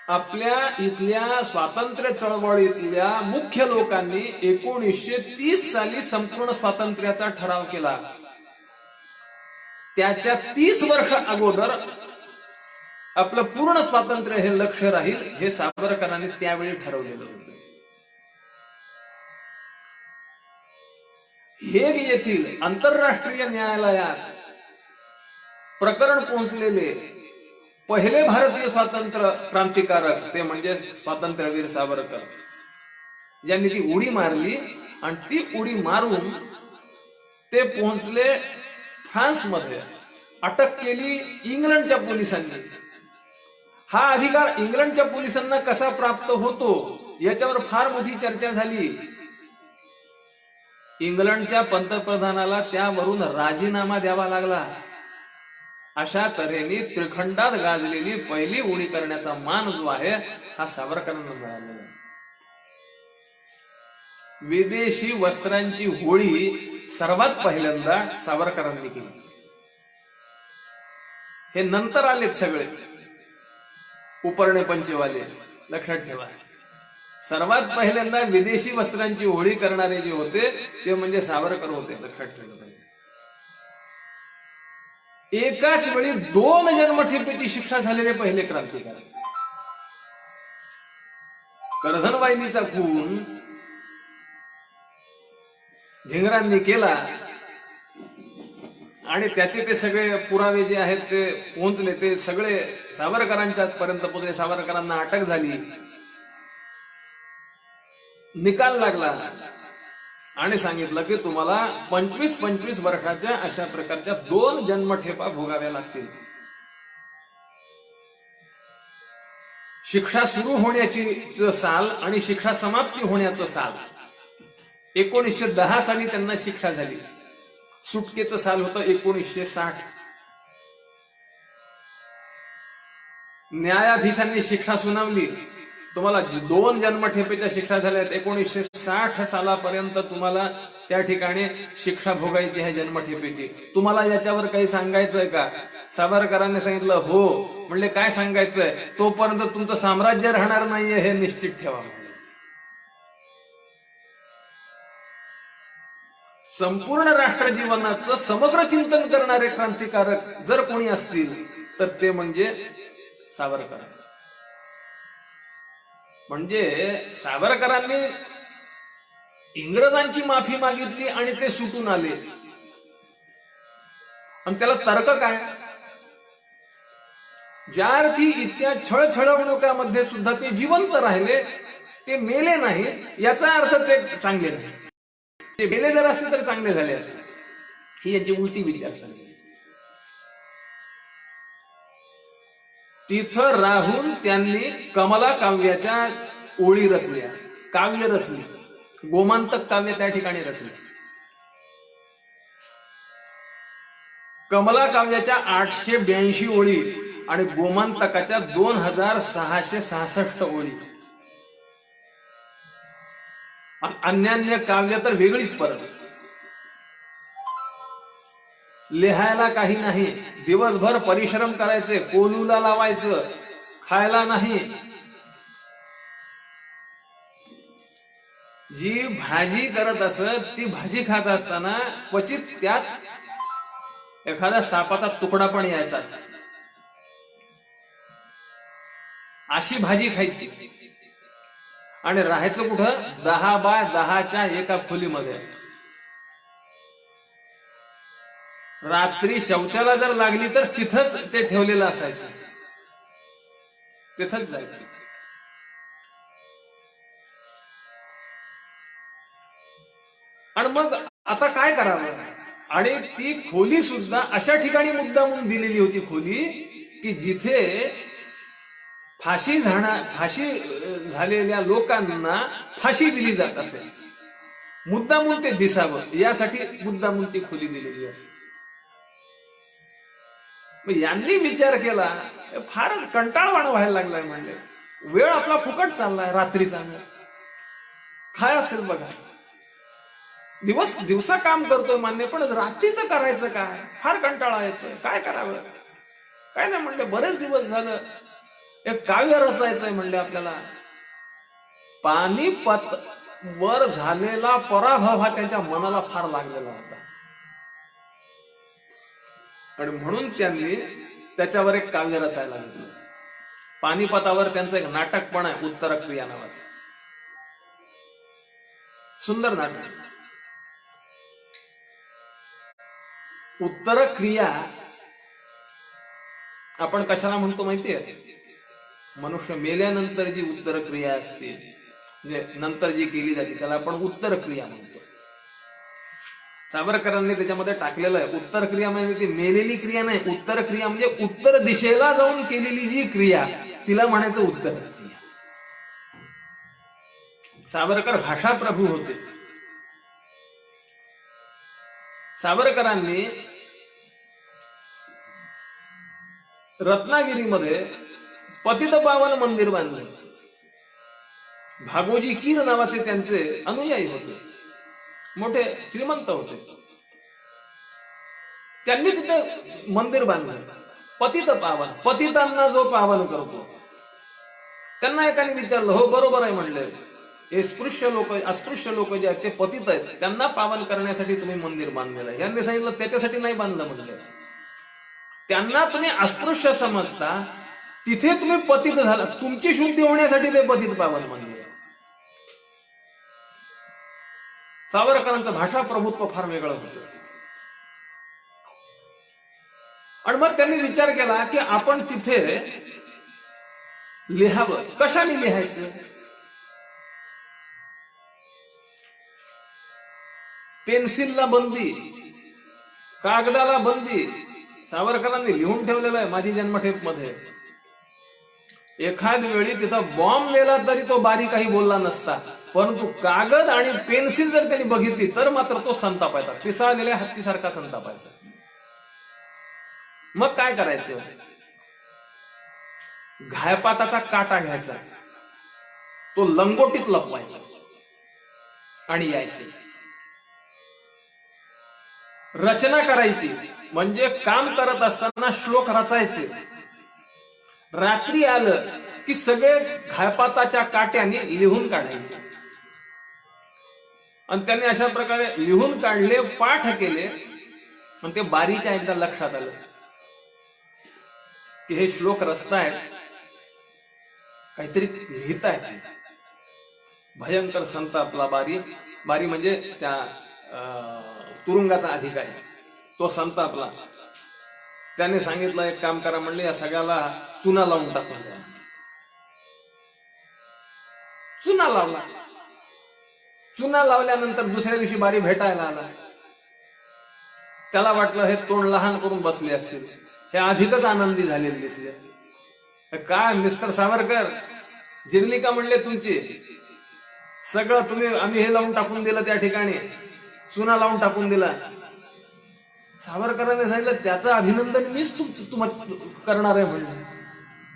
आपल्या इथल्या स्वातंत्र्य चळवळीतल्या मुख्य लोकांनी 1930 साली संपूर्ण स्वातंत्र्याचा ठराव केला. त्याच्या 30 वर्ष अगोदर आपलं पूर्ण स्वातंत्र्य हे लक्ष्य राहील हे सावरकरांनी त्यावेळी ठरवलेलं होतं. हेग येथील आंतरराष्ट्रीय न्यायालयात प्रकरण पोहोचलेले पहिले भारतीय स्वातंत्र्य क्रांतिकारक ते म्हणजे स्वातंत्र्यवीर सावरकर, ज्यांनी ती उडी मारली. आणि ती उडी मारून ते पोहोचले फ्रान्समध्ये. अटक केली इंग्लंडच्या पोलिसांनी. हा अधिकार इंग्लंडच्या पोलिसांना कसा प्राप्त होतो याच्यावर फार मोठी चर्चा झाली. इंग्लंडच्या पंतप्रधानाला त्यावरून राजीनामा द्यावा लागला. अशा तऱ्हेने त्रिखंडात गाजलेली पहिली उडी करण्याचा मान जो आहे हा सावरकरांना मिळालेला. विदेशी वस्त्रांची होळी सर्वात पहिल्यांदा सावरकरांनी केली. हे नंतर आलेत सगळे उपरणे पंचेवाले, लक्षात ठेवा. सर्वात पहिल्यांदा विदेशी वस्त्रांची होळी करणारे जे होते ते म्हणजे सावरकर होते, लक्षात ठेवलं पाहिजे. एकाच वेळी 2 जन्मठेपेची शिक्षा झालेले पहिले क्रांतिकारक. कर्झनवाहिनीचा खून धिंगरांनी केला आणि त्याचे ते सगळे पुरावे जे आहेत ते पोहोचले, ते सगळे सावरकरांच्या पर्यंत पोहोचले. सावरकरांना अटक झाली, निकाल लागला आणि सांगितलं की तुम्हाला 25-25 वर्षाच्या अशा प्रकारच्या 2 जन्मठेपा भोगाव्या लागतील. शिक्षा सुरू होण्याची साल आणि शिक्षा समाप्ती होण्याचं साल 1910 साली त्यांना शिक्षा झाली. सुटकेचं साल होतं 1960. न्यायाधीशांनी शिक्षा सुनावली, तुम्हाला 2 जन्मठेपेच्या शिक्षा झाल्यात. 1960 सालापर्यंत तुम्हाला त्या ठिकाणी शिक्षा भोगायची आहे जन्मठेपेची. तुम्हाला याच्यावर काही सांगायचंय का? सावरकरांनी सांगितलं हो. म्हणले काय सांगायचंय? तोपर्यंत तुमचं साम्राज्य राहणार नाहीये हे निश्चित ठेवा. संपूर्ण राष्ट्र जीवनाचं समग्र चिंतन करणारे क्रांतिकारक जर कोणी असतील तर ते म्हणजे सावरकर. म्हणजे सावरकरांनी इंग्रजांची माफी मागितली आणि ते सुटून आले, आणि त्याला तर्क काय? ज्या अर्थी इतक्या छळछळवणुकामध्ये सुद्धा ते जिवंत राहिले, ते मेले नाही, याचा अर्थ ते चांगले नाही. ते मेले जर असते तर चांगले झाले असते, ही यांची उलटी विचारसरणी. तिथं राहून त्यांनी कमला काव्याच्या ओळी रचल्या, काव्य रचली, गोमांतक काव्य त्या ठिकाणी रचले. कमला काव्याच्या 882 ओळी आणि गोमांतकाच्या 2666 ओळी. अन्यान्य काव्य तर वेगळीच परत. लिहायला काही नाही, दिवसभर परिश्रम करायचे, कोलूला लावायचं, खायला नाही. जी भाजी करत असत ती भाजी खात असताना क्वचित त्यात एखाद्या सापाचा तुकडा पण यायचा, अशी भाजी खायची. आणि राहायचं कुठं? 10 बाय 10च्या एका खोलीमध्ये. रात्री शौचाला जर लागली तर तिथंच ते ठेवलेलं असायचं, तिथंच जायचं. आणि मग आता काय करावं? आणि ती खोली सुद्धा अशा ठिकाणी मुद्दामून दिलेली होती खोली की जिथे फाशी झालेल्या लोकांना फाशी दिली जात असेल. मुद्दामून ते दिसावं यासाठी मुद्दामून ती खोली दिलेली असेल. यांनी विचार केला, फारच कंटाळवाणं व्हायला लागलाय. म्हणले वेळ आपला फुकट चाललाय, रात्रीचा काय असेल बघा. दिवसा काम करतोय मान्य, पण रात्रीचं करायचं काय? फार कंटाळा येतोय, काय करावं? काय नाही म्हणले, बरेच दिवस झालं एक काव्य रचायचंय म्हणले आपल्याला. पानिपत वर झालेला पराभव हा त्यांच्या मनाला फार लागलेला होता, आणि म्हणून त्यांनी त्याच्यावर एक काव्य रचायला घेतलं. पानिपतावर त्यांचं एक नाटक पण आहे, उत्तर क्रिया नावाचं, सुंदर नाटक. उत्तर क्रिया आपण कशाला म्हणतो माहितीये? मनुष्य मेल्यानंतर जी उत्तर क्रिया असते, म्हणजे नंतर जी केली जाते, त्याला आपण उत्तर क्रिया म्हणतो. सावरकरांनी त्याच्यामध्ये टाकलेलं आहे, उत्तर क्रिया म्हणजे ती मेलेली क्रिया नाही, उत्तर क्रिया म्हणजे उत्तर दिशेला जाऊन केलेली जी क्रिया, तिला म्हणायचं उत्तर क्रिया. सावरकर भाषाप्रभू होते. सावरकरांनी रत्नागिरीमध्ये पतितपावन मंदिर बांधले. भागोजी कीर नावाचे त्यांचे अनुयायी होते, मोठे श्रीमंत होते. त्यांनी तिथे मंदिर बांधलं, पतित पावन, पतितांना जो पावन करतो. त्यांना एकाने विचारलं, हो बरोबर आहे म्हणले, हे अस्पृश्य लोक जे आहेत ते पतित आहेत, त्यांना पावन करण्यासाठी तुम्ही मंदिर बांधलेलं आहे. यांनी सांगितलं त्याच्यासाठी नाही बांधलं म्हणले, त्यांना तुम्ही अस्पृश्य समजता, तिथे तुम्ही पतित झाला, तुमची शुद्धी होण्यासाठी ते पतित पावन म्हणले. सावरकरांचं भाषा प्रभुत्व फार वेगळं होतं. आणि मग त्यांनी विचार केला की आपण तिथे लिहावं. कशाने लिहायचं? पेन्सिलला बंदी, कागदाला बंदी. सावरकरांनी लिहून ठेवलेलं आहे माझी जन्मठेप मध्ये. एखाद वेळी तिथं बॉम्ब नेला तरी तो बारी काही बोलला नसता, परंतु कागद आणि पेन्सिल जर त्यांनी बघितली तर मात्र तो संतापायचा, पिसाळलेल्या हत्तीसारखा संतापायचा. मग काय करायचं? घायपाताचा काटा घ्यायचा, तो लंगोटीत लपवायचा आणि यायचे. रचना करायची, म्हणजे काम करत असताना श्लोक रचायचे. रात्री आलं की सगळे घायपाताच्या काट्याने लिहून काढायचे. आणि त्यांनी अशा प्रकारे लिहून काढले, पाठ केले. आणि ते बारीच्या एकदा लक्षात आलं की हे श्लोक रचतायत, काहीतरी लिहितायत. भयंकर संतापला बारी. बारी म्हणजे त्या तुरुंगाचा अधिकारी. तो संतापला. त्याने सांगितलं, एक काम करा म्हणले, या सगळ्याला चुना लावून टाकून द्या. चुना लावला. चुना लावल्यानंतर दुसऱ्या दिवशी बारी भेटायला आला. त्याला वाटलं हे तोंड लहान करून बसले असतील, हे अधिकच आनंदी झालेले दिसले. काय मिस्टर सावरकर, जिरली का म्हणले तुमची? सगळं तुम्ही, आम्ही हे लावून टाकून दिलं, त्या ठिकाणी चुना लावून टाकून दिला. सावरकरांनी सांगितलं, त्याचं अभिनंदन मीच करणार आहे म्हणले.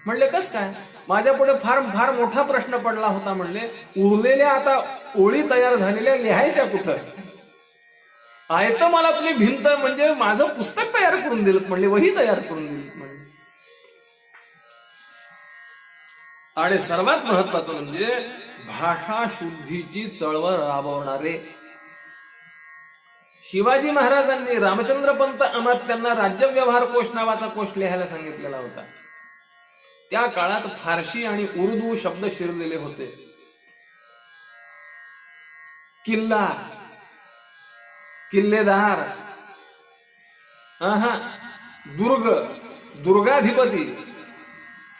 म्हणले कस काय? माझ्या पुढे फार फार मोठा प्रश्न पडला होता म्हणले. उरलेल्या आता ओळी तयार झालेल्या लिहायच्या कुठं? आहे तर मला तुम्ही भिंत म्हणजे माझं पुस्तक तयार करून दिलं म्हणले, वही तयार करून दिली म्हणले. आणि सर्वात महत्वाचं म्हणजे भाषा शुद्धीची चळवळ राबवणारे शिवाजी महाराजांनी रामचंद्र पंत अमात्यांना राज्य व्यवहार कोश नावाचा कोश लिहायला सांगितलेला होता. त्या काळात फारशी आणि उर्दू शब्द शिरलेले होते. किल्ला, किल्लेदार, दुर्ग, दुर्गाधिपती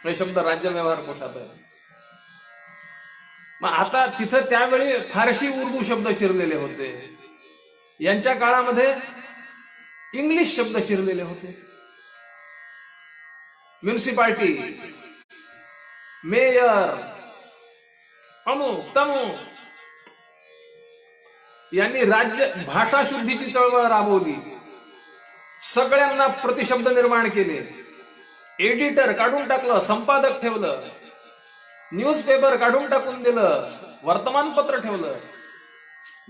हे शब्द राज्य व्यवहार कोशात आहे. मग आता तिथं त्यावेळी फारशी उर्दू शब्द शिरलेले होते. यांच्या काळामध्ये इंग्लिश शब्द शिरलेले होते. म्युनिसिपालिटी, मेयर, अमुक तमुक यांनी राज्य भाषा शुद्धीची चळवळ राबवली. सगळ्यांना प्रतिशब्द निर्माण केले. एडिटर काढून टाकलं, संपादक ठेवलं, न्यूजपेपर काढून टाकून दिलं, वर्तमानपत्र ठेवलं,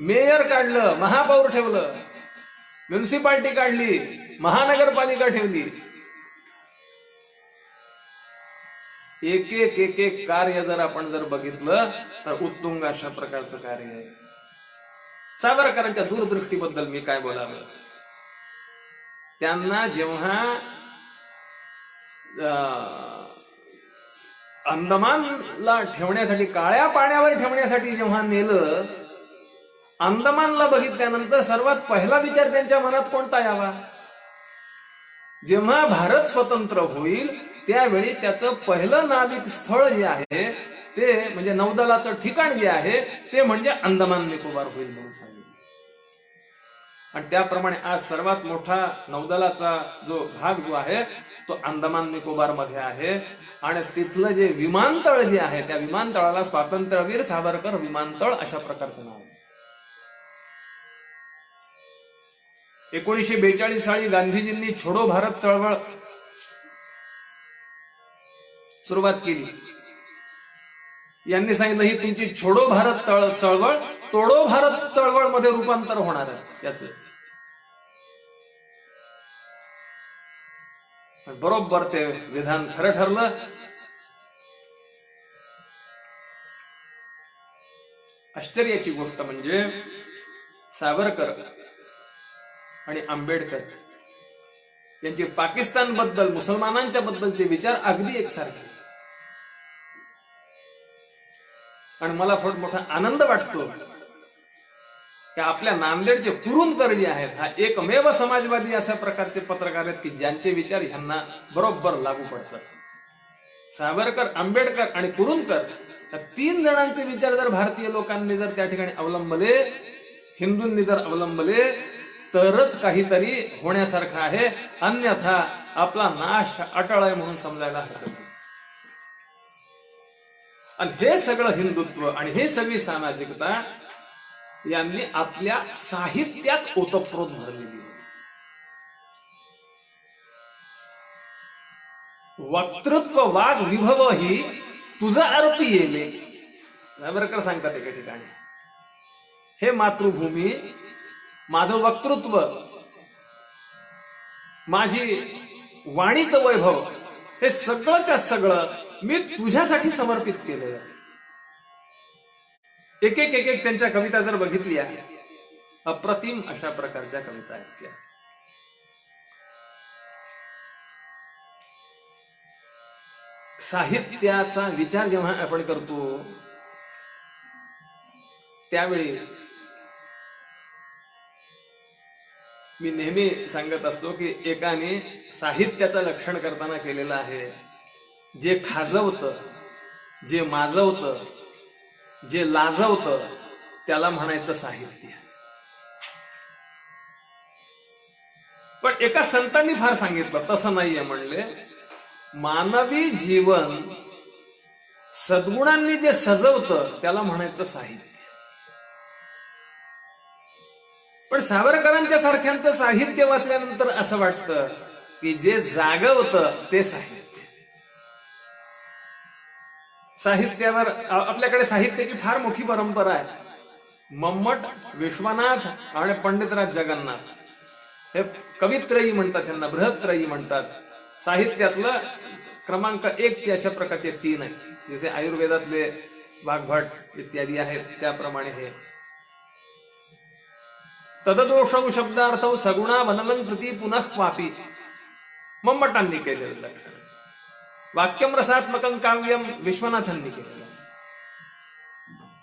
मेयर काढलं, महापौर ठेवलं, म्युनिसिपालिटी काढली, महानगरपालिका ठेवली. एक एक एक एक कार्य जर आपण बघितलं तर उत्तुंग अशा प्रकारचं कार्य आहे. सावरकरांच्या दूरदृष्टीबद्दल मी काय बोलावं. त्यांना जेव्हा अंदमानला ठेवण्यासाठी, काळ्या पाण्यावर ठेवण्यासाठी जेव्हा नेलं, अंदमानला बघितल्यानंतर सर्वात पहिला विचार त्यांच्या मनात कोणता यावा? जेव्हा भारत स्वतंत्र होईल त्यावेळी त्याचं पहिलं नाविक स्थळ जे आहे ते म्हणजे नौदलाचं ठिकाण जे आहे ते म्हणजे अंदमान निकोबार होईल म्हणून सांगितलं. आणि त्याप्रमाणे आज सर्वात मोठा नौदलाचा जो भाग जो आहे तो अंदमान निकोबार मध्ये आहे. आणि तिथलं जे विमानतळ जे आहे त्या विमानतळाला स्वातंत्र्यवीर सावरकर विमानतळ अशा प्रकारचं नाव आहे. 1942 साली गांधीजींनी छोडो भारत चळवळ सुरुवात केली. यांनी सांगितलं ही तुमची छोडो भारत चळवळ तोडो भारत चळवळ मध्ये रूपांतर होणार आहे याच. बरोबर ते विधान खरं ठरलं. आश्चर्याची गोष्ट म्हणजे सावरकर आणि आंबेडकर यांचे पाकिस्तान बद्दल, मुसलमानांच्या बद्दलचे विचार अगदी एकसारखे. आणि मला फार मोठा आनंद वाटतो की आपल्या नांदेडचे कुरुंदकर जे आहेत हा एकमेव समाजवादी अशा प्रकारचे पत्रकार आहेत की ज्यांचे विचार ह्यांना बरोबर लागू पडतात. सावरकर, आंबेडकर आणि कुरुंदकर या 3 जणांचे विचार जर भारतीय लोकांनी जर त्या ठिकाणी अवलंबले, हिंदूंनी जर अवलंबले तरच काहीतरी होण्यासारखं आहे. अन्यथा आपला नाश अटळ आहे म्हणून समजायला हरकत नाही. आणि हे सगळं हिंदुत्व आणि हे सगळी सामाजिकता यांनी आपल्या साहित्यात ओतप्रोत भरलेली होती. वक्तृत्व वाघ विभव ही तुझा अर्पी येले, सावरकर सांगतात एका ठिकाणी. हे मातृभूमी, माझं वक्तृत्व, माझी वाणीचं वैभव हे सगळं त्या सगळं मी तुझ्यासाठी समर्पित केलेलं आहे. एक एक एक एक त्यांच्या कविता जर बघितल्या, अप्रतिम अशा प्रकारच्या कविता आहेत त्या. साहित्याचा विचार जेव्हा आपण करतो त्यावेळी मी नेहमी सांगत असतो की एकाने साहित्याचं लक्षण करताना केलेलं आहे, जे खाजवतं, जे माजवतं, जे लाजवतं त्याला म्हणायचं साहित्य. पण एका संतांनी फार सांगितलं तसं नाहीये, म्हणले मानवी जीवन सद्गुणांनी जे सजवतं त्याला म्हणायचं साहित्य. पण सावरकरांच्या सारख्यांचं साहित्य वाचल्यानंतर असं वाटतं की जे जागवतं ते साहित्य. साहित्यावर आपल्याकडे साहित्याची फार मोठी परंपरा आहे. मम्मट, विश्वनाथ आणि पंडितराज जगन्नाथ हे कवित्रयी म्हणतात, त्यांना बृहत्रयी म्हणतात. साहित्यातलं क्रमांक 1 चे अशा प्रकारचे 3 आहेत. जसे आयुर्वेदातले वाघभट इत्यादी आहेत त्याप्रमाणे हे. तददोषौ शब्दार्थौ सगुणा वनलंकृती पुनः क्वापी मम्मटांनी केलेलं लक्षण. वाक्यम रसात्मकं काव्यम विश्वनाथांनी केलेलं.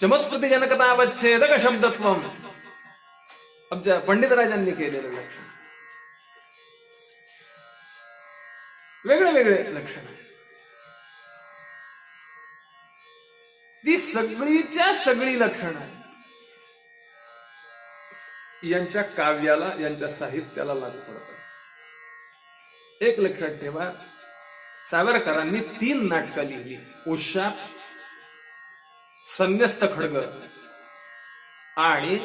चमत्कृतिजनकतावच्छेदक शब्दत्वम पंडितराजांनी केलेलं लक्षण. वेगळे वेगळे लक्षण. ती सगळीच्या सगळी लक्षणं यांच्या काव्याला, यांच्या साहित्याला लागू पडतात. एक लक्षात ठेवा, सावरकरांनी 3 नाटकं लिहिली. उशाप, संन्यस्त खड्ग आणि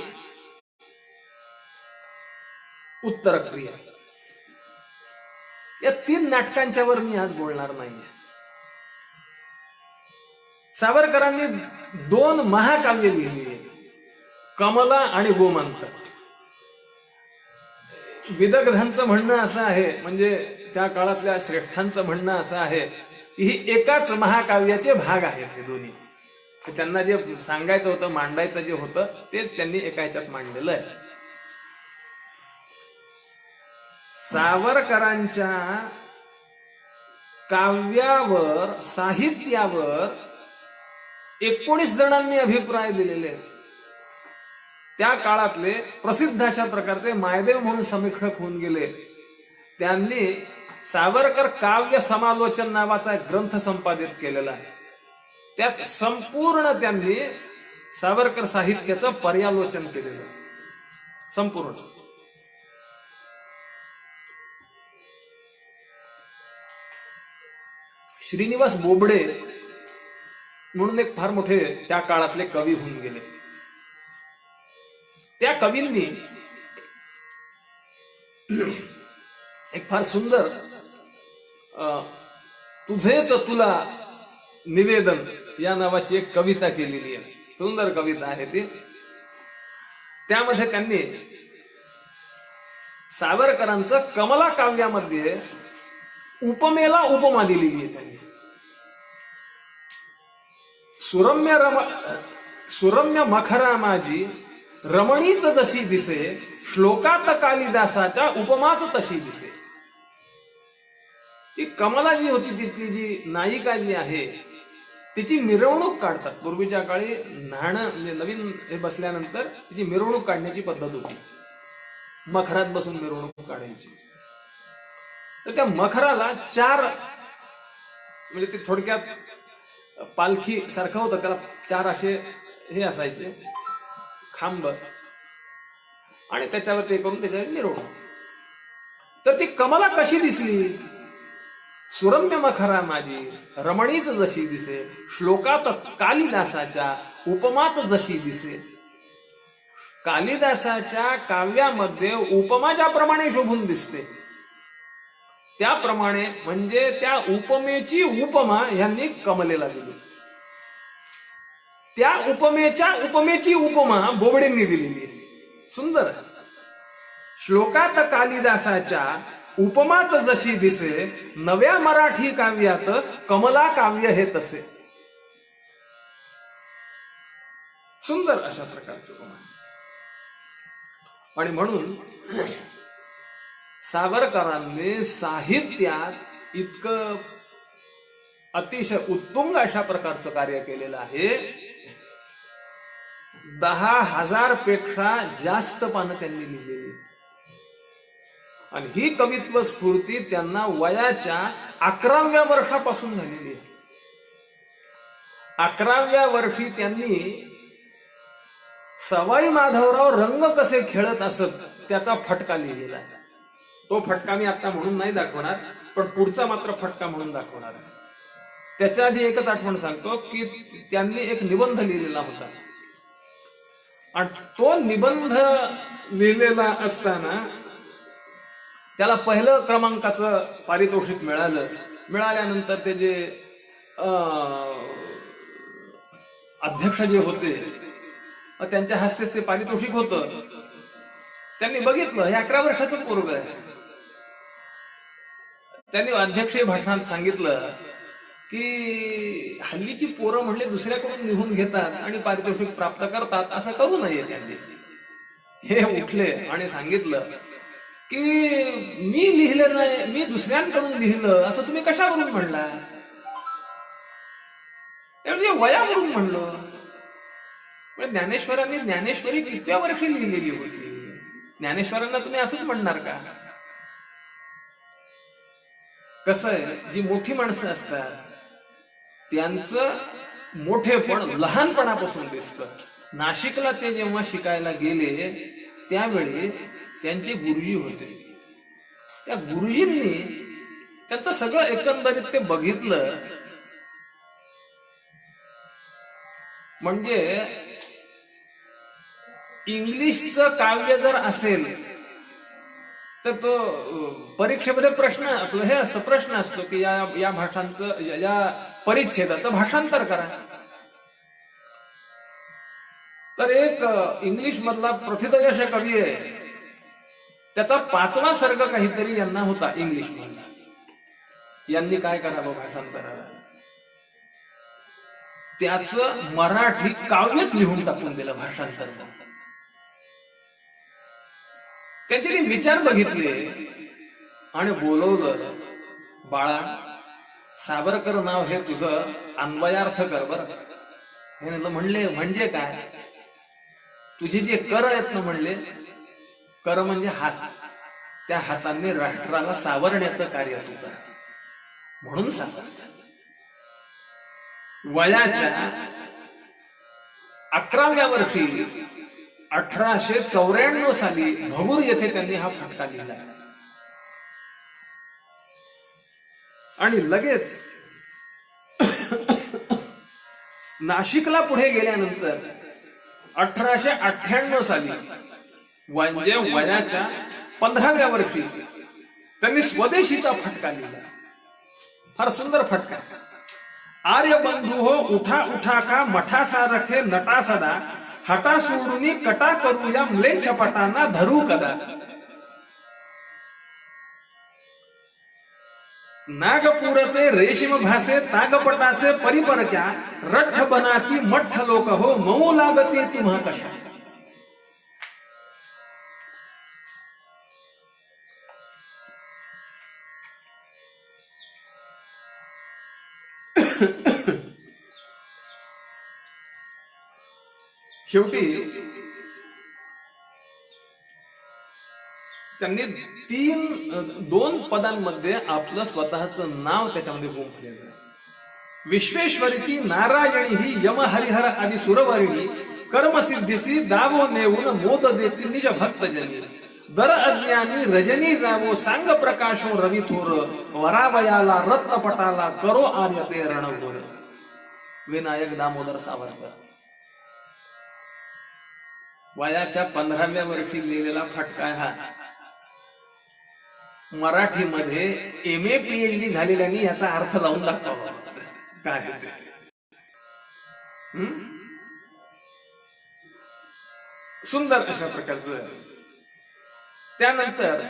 उत्तर क्रिया. या 3 नाटकांच्या वर मी आज बोलणार नाहीये. सावरकरांनी 2 महाकाव्य लिहिली, कमला आणि गोमंत. विदग्धांचं म्हणणं असं आहे, म्हणजे त्या काळातल्या श्रेष्ठांचं म्हणणं असं आहे की ही एकाच महाकाव्याचे भाग आहेत हे दोन्ही. त्यांना जे सांगायचं होतं, मांडायचं जे होतं तेच त्यांनी एका ह्याच्यात मांडलेलं आहे. सावरकरांच्या काव्यावर, साहित्यावर 19 जणांनी अभिप्राय दिलेले आहेत. त्या काळातले प्रसिद्ध अशा प्रकारचे मायदेव म्हणून समीक्षक होऊन गेले. त्यांनी सावरकर काव्य समालोचन नावाचा एक ग्रंथ संपादित केलेला आहे. त्यात संपूर्ण त्यांनी सावरकर साहित्याचं पर्यालोचन केलेलं आहे, संपूर्ण. श्रीनिवास बोबडे म्हणून एक फार मोठे त्या काळातले कवी होऊन गेले. त्या कवींनी एक फार सुंदर तुझेच तुला निवेदन या नावाची एक कविता केलेली आहे. सुंदर कविता आहे ती. त्यामध्ये त्यांनी सावरकरांचं कमला काव्यामध्ये उपमेला उपमा दिलेली आहे. त्यांनी सुरम्य मखरा माझी रमणीच जशी दिसे, श्लोकात कालिदासाच्या उपमाच तशी दिसे. ती कमला जी होती, तिथली जी नायिका जी आहे, तिची मिरवणूक काढतात. पूर्वीच्या काळी न्हाणं म्हणजे नवीन हे बसल्यानंतर तिची मिरवणूक काढण्याची पद्धत होती. मखरात बसून मिरवणूक काढायची. तर त्या मखराला 4 म्हणजे ते थोडक्यात पालखी सारखं होतं, त्याला 4 असे हे असायचे खांब, आणि त्याच्यावर ते करून त्याच्यावर मिरवणूक. तर ती कमला कशी दिसली? सुरम्य मखरा माझी रमणीच जशी दिसे, श्लोकात कालिदासाच्या उपमाच जशी दिसे. कालिदासाच्या काव्यामध्ये उपमा ज्याप्रमाणे शोभून दिसते त्याप्रमाणे, म्हणजे त्या उपमेची उपमा यांनी कमलेला दिली. त्या उपमेची उपमा बोबडेंनी दिलेली आहे. सुंदर. श्लोकात कालिदासाच्या उपमाच जशी दिसे, नव्या मराठी काव्यात कमला काव्य हे तसे. सुंदर अशा प्रकारचं रोमन. आणि म्हणून सावरकरांनी साहित्यात इतकं अतिशय उत्तुंग अशा प्रकारचं कार्य केलेलं आहे. 10,000 पेक्षा जास्त पानं त्यांनी लिहिलेली. आणि ही कवित्व स्फूर्ती त्यांना वयाच्या 11व्या वर्षापासून झालेली आहे. 11व्या वर्षी त्यांनी सवाई माधवराव रंग कसे खेळत असत त्याचा फटका लिहिलेला आहे. तो फटका मी आता म्हणून नाही दाखवणार, पण पुढचा मात्र फटका म्हणून दाखवणार. त्याच्या आधी एकच आठवण सांगतो की त्यांनी एक निबंध लिहिलेला होता. आणि तो निबंध लिहिलेला असताना त्याला पहिलं क्रमांकाचं पारितोषिक मिळालं. मिळाल्यानंतर ते जे अध्यक्ष जे होते त्यांच्या हस्तेच ते पारितोषिक होतं. त्यांनी बघितलं हे 11 वर्षाचं पोरग आहे. त्यांनी अध्यक्षीय भाषणात सांगितलं की हल्लीची पोरं म्हणले दुसऱ्याकडून निघून घेतात आणि पारितोषिक प्राप्त करतात, असं करू नये. त्यांनी हे उठले आणि सांगितलं की मी लिहिलं नाही, मी दुसऱ्यांकडून लिहिलं असं तुम्ही कशावरून म्हणला? म्हणजे वयावरून म्हणलं. पण ज्ञानेश्वरांनी ज्ञानेश्वरी कितव्या वर्षी लिहिलेली होती? ज्ञानेश्वरांना तुम्ही असंच म्हणणार का? कसं आहे, जी मोठी माणसं असतात त्यांचं मोठेपण लहानपणापासून दिसतं. नाशिकला ते जेव्हा शिकायला गेले त्यावेळी त्यांचे गुरुजी होते. त्या गुरुजींनी त्यांचं सगळं एकंदरीत ते बघितलं. म्हणजे इंग्लिशचं काव्य जर असेल तर तो परीक्षेमध्ये प्रश्न आपलं हे असतं, प्रश्न असतो की या भाषांचं या परिच्छेदाचं भाषांतर करा. तर एक इंग्लिश मधला प्रथितयश कवी आहे, त्याचा 5वा सर्ग काहीतरी यांना होता इंग्लिश मधला. यांनी काय करावं भाषांतराला? त्याचं मराठी काव्यच लिहून टाकून दिलं भाषांतर. त्याचे विचार बघितले आणि बोलवलं, बाळा सावरकर नाव हे तुझं अन्वयार्थ कर बर. हे म्हणले म्हणजे काय? तुझे जे कर आहेत ना, म्हणले कर म्हणजे हात, त्या हातांनी राष्ट्राला सावरण्याचं कार्य तू कर म्हणून सावरकर. वयाच्या 11व्या वर्षी 1894 साली भगूर येथे त्यांनी हा फटका लिहिला. आणि लगेच नाशिकला पुढे गेल्यानंतर 1898 साली म्हणजे वयाच्या 15व्या वर्षी त्यांनी स्वदेशीचा फटका लिहिला. फार सुंदर फटका. आर्य बंधू हो उठा उठा का मठासा रखे नटा सदा, हटा सोडून कटा करू या म्लेच्छ पटांना धरू कदा. नागपूरचे रेशीम भासे तागपटासे परिपरक्या, रठ्ठ बनाती मठ्ठ लोक हो मऊ लागते तुम्हा कशा. शेवटी त्यांनी 2 पदांमध्ये आपलं स्वतःचं नाव त्याच्यामध्ये गुंफलेलं. विश्वेश्वरी नारायणी ही यम हरिहर आदी सुरवरिणी, कर्मसिद्धीसी दावो नेऊन मोद देती निज भक्त जनी. दर अज्ञानी रजनी जावो सांग प्रकाशो रवी थोर, वरावयाला रत्नपटाला करो आर्य ते रणघोर. विनायक दामोदर सावरकर. वयाच्या 15व्या वर्षी लिहिलेला फटका हा मराठीमध्ये MA PhD झालेल्यांनी याचा अर्थ लावून दाखवावा. काय सुंदर अशा प्रकारचं. त्यानंतर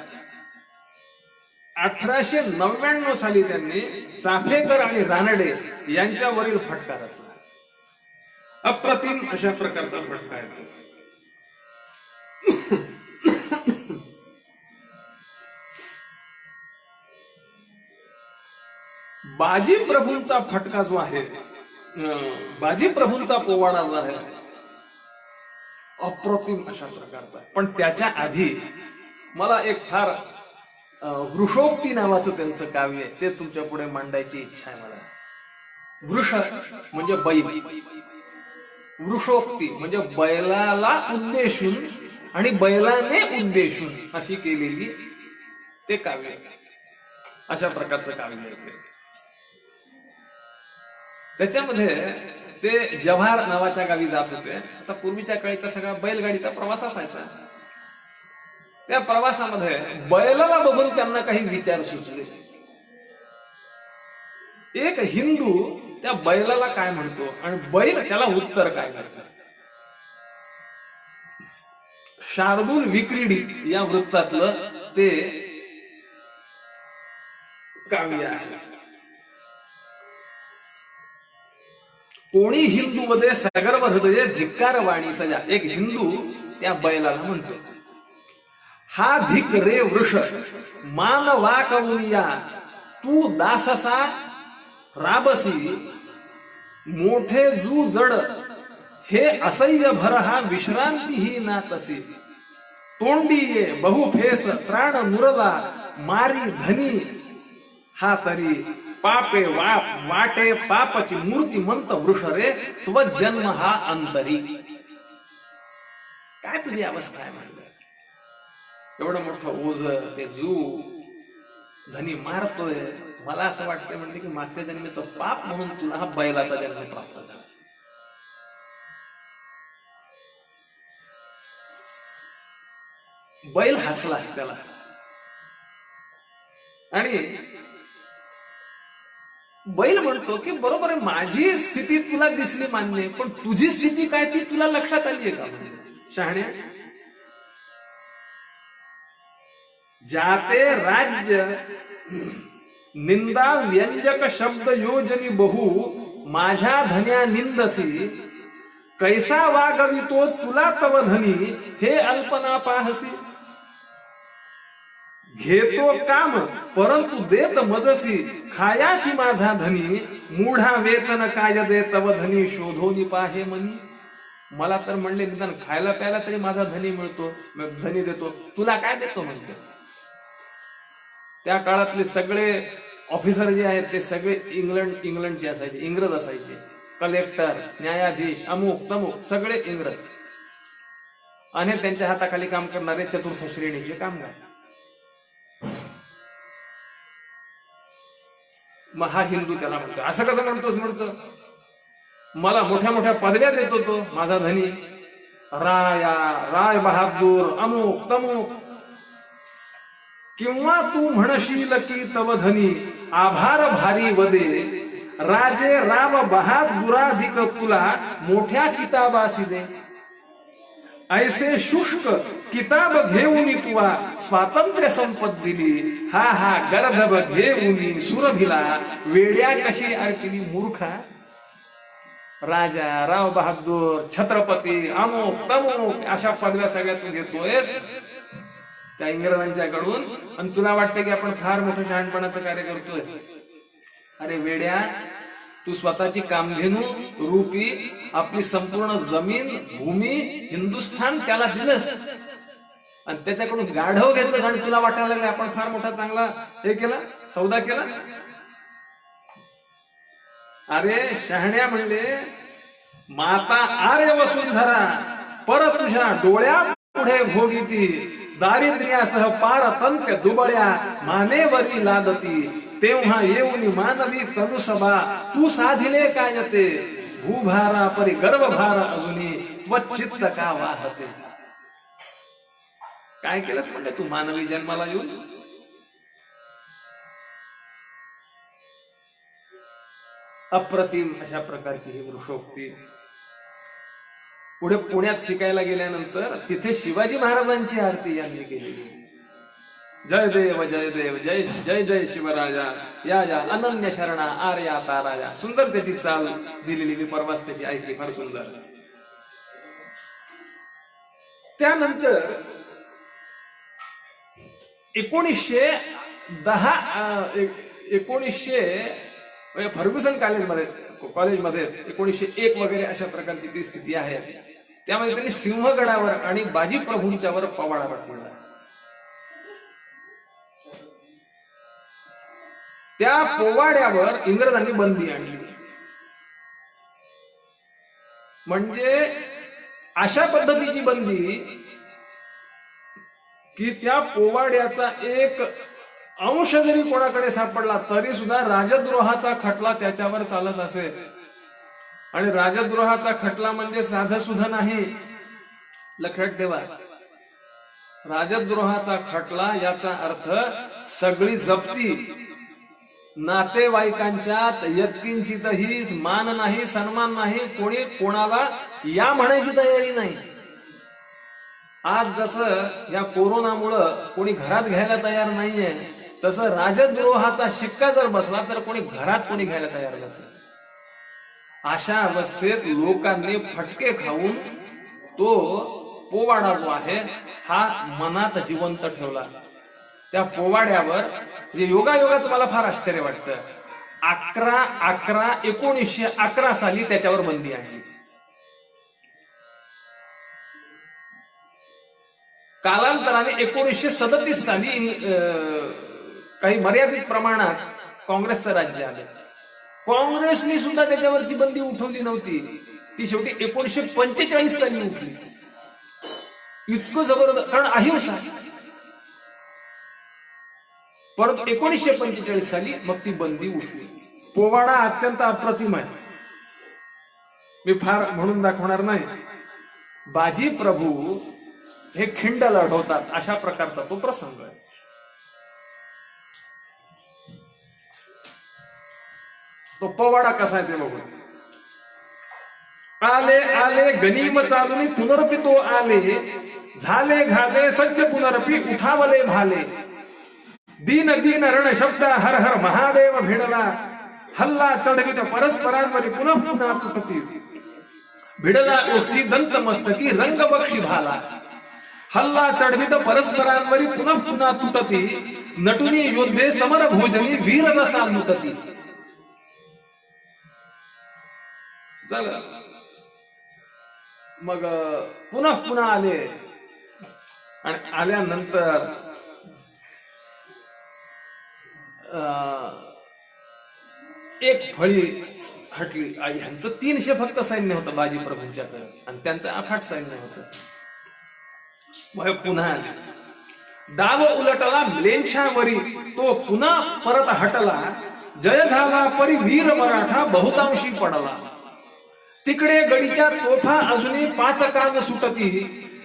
1899 साली त्यांनी चाफेकर आणि रानडे यांच्यावरील फटका रचला. अप्रतिम अशा प्रकारचा फटका येतो. बाजी प्रभूंचा फटका जो आहे, बाजी प्रभूंचा पोवाडा जो आहे, अप्रतिम अशा प्रकारचा. पण त्याच्या आधी मला एक फार वृषोक्ती नावाचं त्यांचं काव्य आहे, ते तुमच्या पुढे मांडायची इच्छा आहे मला. वृष म्हणजे बैल, वृषोक्ती म्हणजे बैलाला उद्देशून आणि बैलाने उद्देशून अशी केलेली ते काव्य, अशा प्रकारचं काव्य आहे. त्याच्यामध्ये ते जव्हार नावाच्या गावी जात होते. आता पूर्वीच्या काळीचा सगळा बैलगाडीचा प्रवास असायचा. त्या प्रवासामध्ये बैलाला बघून त्यांना काही विचार सुचले. एक हिंदू त्या बैलाला काय म्हणतो आणि बैल त्याला उत्तर काय करतो. शार्दूल विक्रीडित या वृत्तातलं ते काव्य आहे. कोणी हिंदू मध्ये सगर्व हृदय धिक्कार वाणी सजा. एक हिंदू त्या बैलाला म्हणतो, हा धिक रे वृष मान वाकवूया, तू दाससा राबसी, मोठे जू जड हे असह्य भर हा विश्रांती ही ना तसी, तोंडी ये बहुफेस त्राण मुरला, मारी धनी हा तरी, पापे वाटे पापची मूर्तिमंत वृष रे, त्व जन्म हा अंतरी. काय तुझी अवस्था आहे म्हणलं. एवढं मोठं ओझ ते जू धनी मारतोय. मला असं वाटतंय म्हणजे की मागच्या जन्मीचं पाप म्हणून तुला हा बैलाचा जन्म प्राप्त झाला. बैल हसला त्याला आणि बैल म्हणतो की बरोबर आहे, माझी स्थिती तुला दिसली मान्य, पण तुझी स्थिती काय ती तुला लक्षात आली आहे का. शहाण्या, जाते राज्य निंदा व्यंजक शब्द योजनी बहु, माझ्या धन्या निंदसी, कैसा वागवितो तुला तव धनी, हे अल्पना पाहसी. घेतो काम परंतु देत मजसी, खायासी माझा धनी, मूढा वेतन काय दे तव धनी, शोधोनी पाहे मनी. मला तर म्हणले निदान खायला प्यायला तरी माझा धनी मिळतो, धनी देतो, तुला काय देतो म्हणतो. त्या काळातले सगळे ऑफिसर जे आहेत ते सगळे इंग्लंडचे असायचे, इंग्रज असायचे. कलेक्टर, न्यायाधीश, अमुक तमुक सगळे इंग्रज, आणि त्यांच्या हाताखाली काम करणारे चतुर्थ श्रेणीचे कामगार. मग हा हिंदू त्याला म्हणतो, असं कसं म्हणतोस. म्हणतो मला मोठ्या मोठ्या पदव्या देतो तो माझा धनी, राय बहादूर, अमुक तमुक. किंवा तू म्हणशील की तव धनी, आभार भारी वदे, राजे राम बहादुराधिक तुला, मोठ्या किताबासी दे. ऐसे शुष्क किताब घेऊनी तुवा, स्वातंत्र्य संपत दिली, हा हा गर्धब घेऊनी सुरभिला, वेड्या कशी अडकिली मूर्खा. राजा, राव बहादूर, छत्रपती, अमुक तमुक अशा पदव्या सगळ्या तू घेतोयस त्या इंग्रजांच्याकडून, आणि तुला वाटतं की आपण फार मोठं शहाणपणाचं कार्य करतोय. अरे वेड्या, तू स्वतःची कामधेनू रूपी आपली संपूर्ण जमीन भूमी हिंदुस्थान त्याला दिलंस, आणि त्याच्याकडून गाढव घेतलंस, आणि तुला वाटायला लागलं आपण फार मोठा चांगला हे केला, सौदा केला. अरे शहाण्या म्हणले, माता आर्य वसुंधरा पर तुझ्या डोळ्या पुढे भोगीती, दारिद्र्यासह पारतंत्र्य दुबळ्या मानेवरी लादती, तेव्हा येऊन मानवी तनुसभा तू साधिले काय ते, भूभारा परी गर्भभार अजूनी व चित्त का वाहते. काय केलंस म्हणजे तू मानवी जन्माला येऊन. अप्रतिम अशा प्रकारची ही वृषोक्ती. पुढे पुण्यात शिकायला गेल्यानंतर तिथे शिवाजी महाराजांची आरती यांनी केलेली. जय देव जय देव जय जय जय शिवराजा या या अनन्य शरणा आर्या ताराया. सुंदर त्याची चाल दिलेली, मी परवाच त्याची ऐकली, फार सुंदर. त्यानंतर 1910 फर्ग्युसन कॉलेजमध्ये 1901 वगैरे अशा प्रकारची ती स्थिती आहे. त्यामध्ये त्यांनी सिंहगडावर आणि बाजी प्रभूंच्यावर पवाडा रचला. त्या पोवाड्यावर इंग्रजांनी बंदी आणली. म्हणजे अशा पद्धतीची बंदी की त्या पोवाड्याचा एक अंश जरी कोणाकडे सापडला तरी सुद्धा राजद्रोहाचा खटला त्याच्यावर चालत असे. आणि राजद्रोहाचा खटला म्हणजे साधं सुद्धा नाही, लक्षात ठेवा. राजद्रोहाचा खटला याचा अर्थ सगळी जप्ती, नातेवाईकांच्यात यत्किंचितही मान नाही, सन्मान नाही, कोणी कोणाला या म्हणायची तयारी नाही. आज जसं या कोरोनामुळं कोणी घरात घ्यायला तयार नाहीये, तसं राजद्रोहाचा शिक्का जर बसला तर कोणी घरात कोणी घ्यायला तयार नसेल. अशा अवस्थेत लोकांनी फटके खाऊन तो पोवाडा जो आहे हा मनात जिवंत ठेवला. त्या पोवाड्यावर जे योगायोगाचं मला फार आश्चर्य वाटतं, 1911 साली त्याच्यावर बंदी आणली. कालांतराने 1937 साली काही मर्यादित प्रमाणात काँग्रेसचं राज्य आलं. काँग्रेसने सुद्धा त्याच्यावरची बंदी उठवली नव्हती, ती शेवटी 1945 साली उठली. इतकं जबरदस्त, कारण अहिंसा. परंतु 1945 साली मग ती बंदी उठली. पोवाडा अत्यंत अप्रतिम आहे, मी फार म्हणून दाखवणार नाही. बाजी प्रभू हे खिंड लढवतात अशा प्रकारचा तो प्रसंग आहे. तो पोवाडा कसा आहे ते बघू. आले आले गनीम चालून पुनरपी तो आले, झाले झाले सज्ज पुनरपी उठावले भाले. दीन दीन रण शब्द हर हर महादेव भिडला, हल्ला चढवित परस्परांवरी पुनः पुन्हा तुटती. भिडला ओष्टी दंत मस्तकी रंग बक्षी भाला, हल्ला चढवित परस्परांवरी पुनः पुन्हा तुटती. नटुनी योद्धे समर भोजनी वीर रसा नुतती. मग पुन्हा पुन्हा आले आणि आल्यानंतर एक फळी हटली. ह्यांचं 300 फक्त सैन्य होतं बाजी प्रभूंच्याकडे आणि त्यांचं अफाट सैन्य होतं. मग पुन्हा आले, डाव उलटला म्लेंछावरी तो पुन्हा परत हटला. जय झाला परी वीर मराठा बहुतांशी पडला. तिकडे गडीच्या तोफा अजूनही 5 कान सुटती.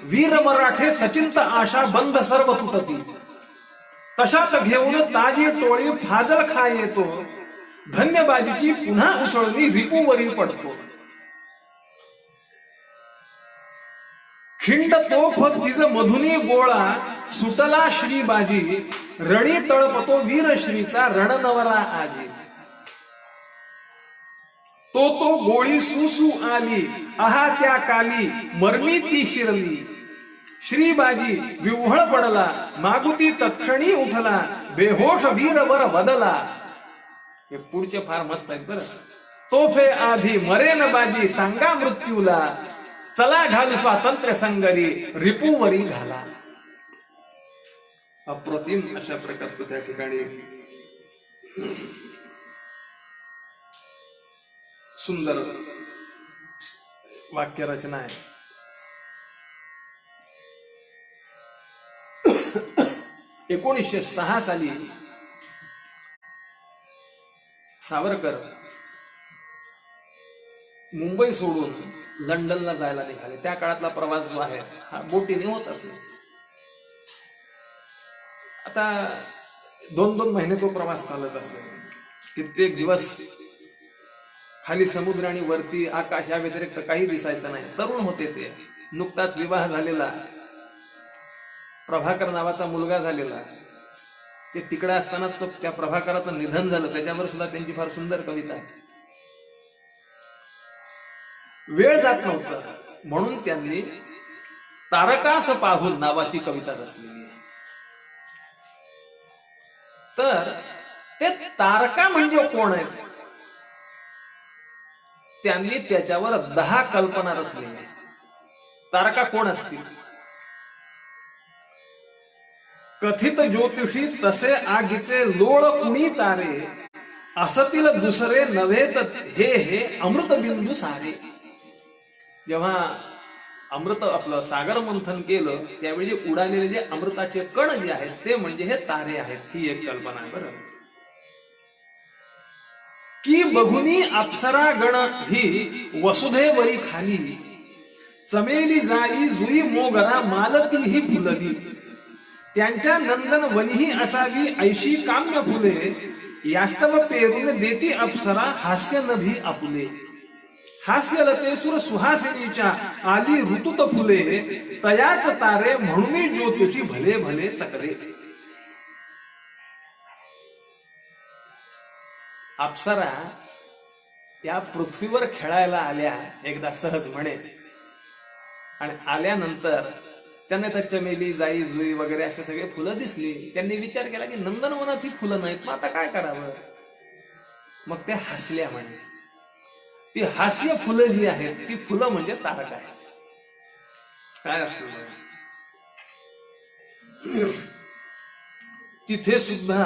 वीर मराठे सचिंत आशा बंद सर्व तुटती. तशात घेऊन ताजी टोळी फाजल खा येतो. धन्य बाजीची पुन्हा उसळणी रिपूवरी पडतो. खिंड तोफ तिज मधुनी गोळा सुटला श्री बाजी. रणी तळपतो वीर श्रीचा रणनवरा आजी. तो गोळी सुसू आली आहा त्या काली मरमी ती शिरली. श्री बाजी विव्हळ पडला मागुती तत्क्षणी उठला. बेहोश वीर वर बदला. हे पुढचे फार मस्त आहेत बरं. तोफे आधी मरेन बाजी सांगा मृत्यूला. चला घालू स्वातंत्र्य संगरी रिपूवरी घाला. अप्रतिम अशा प्रकारचं त्या ठिकाणी सुंदर वाक्यरचना आहे. 1906 साली सावरकर मुंबई सोडून लंडनला जायला निघाले. त्या काळातला प्रवास जो आहे हा बोटीने होत असे. आता 2-2 महिने तो प्रवास चालत असे. कित्येक दिवस खाली समुद्र आणि वरती आकाश या व्यतिरिक्त काही दिसायचं नाही. तरुण होते ते, नुकताच विवाह झालेला, प्रभाकर नावाचा मुलगा झालेला, ते तिकडे असतानाच त्या प्रभाकराचं निधन झालं, त्याच्यावर सुद्धा त्यांची फार सुंदर कविता आहे. वेळ जात नव्हता म्हणून त्यांनी तारकास पाहून नावाची कविता रचलेली आहे. तर ते तारका म्हणजे कोण आहेत, त्यांनी त्याच्यावर 10 कल्पना रचलेल्या आहेत. तारका कोण असतील? कथित ज्योतिषी तसे आगीचे लोळ कुणी तारे, असतील दुसरे नव्हे तर हे अमृत बिंदू सारे. जेव्हा अमृत आपलं सागर मंथन केलं त्यावेळी जे उडालेले जे अमृताचे कण जे आहेत ते म्हणजे हे तारे आहेत. ही एक कल्पना आहे. बरं, की बघुनी अप्सरा गण ही वसुधेवरी खाली, चमेली जाई जुई मोगरा मालती ही फुलली, त्यांच्या नंदन वनीही असावी ऐशी काम्य फुले, यास्तव पेरून देती अप्सरा हास्य नभी आपुले, हास्यलते सुर सुहासिनीच्या आली ऋतुत फुले, तयाच तारे म्हणून ज्योतिषी भले भले चकरे. अप्सरा या पृथ्वीवर खेळायला आल्या एकदा सहज म्हणे, आणि आल्यानंतर त्यांना तर चमेली जाई जुई वगैरे असे सगळे फुलं दिसली. त्यांनी विचार केला की नंदनवनात ही फुलं नाहीत, मग आता काय करावं. मग ते हसल्या म्हणे. ती हास्य फुलं जी आहेत ती फुलं म्हणजे तारका आहे. काय असं तिथे सुद्धा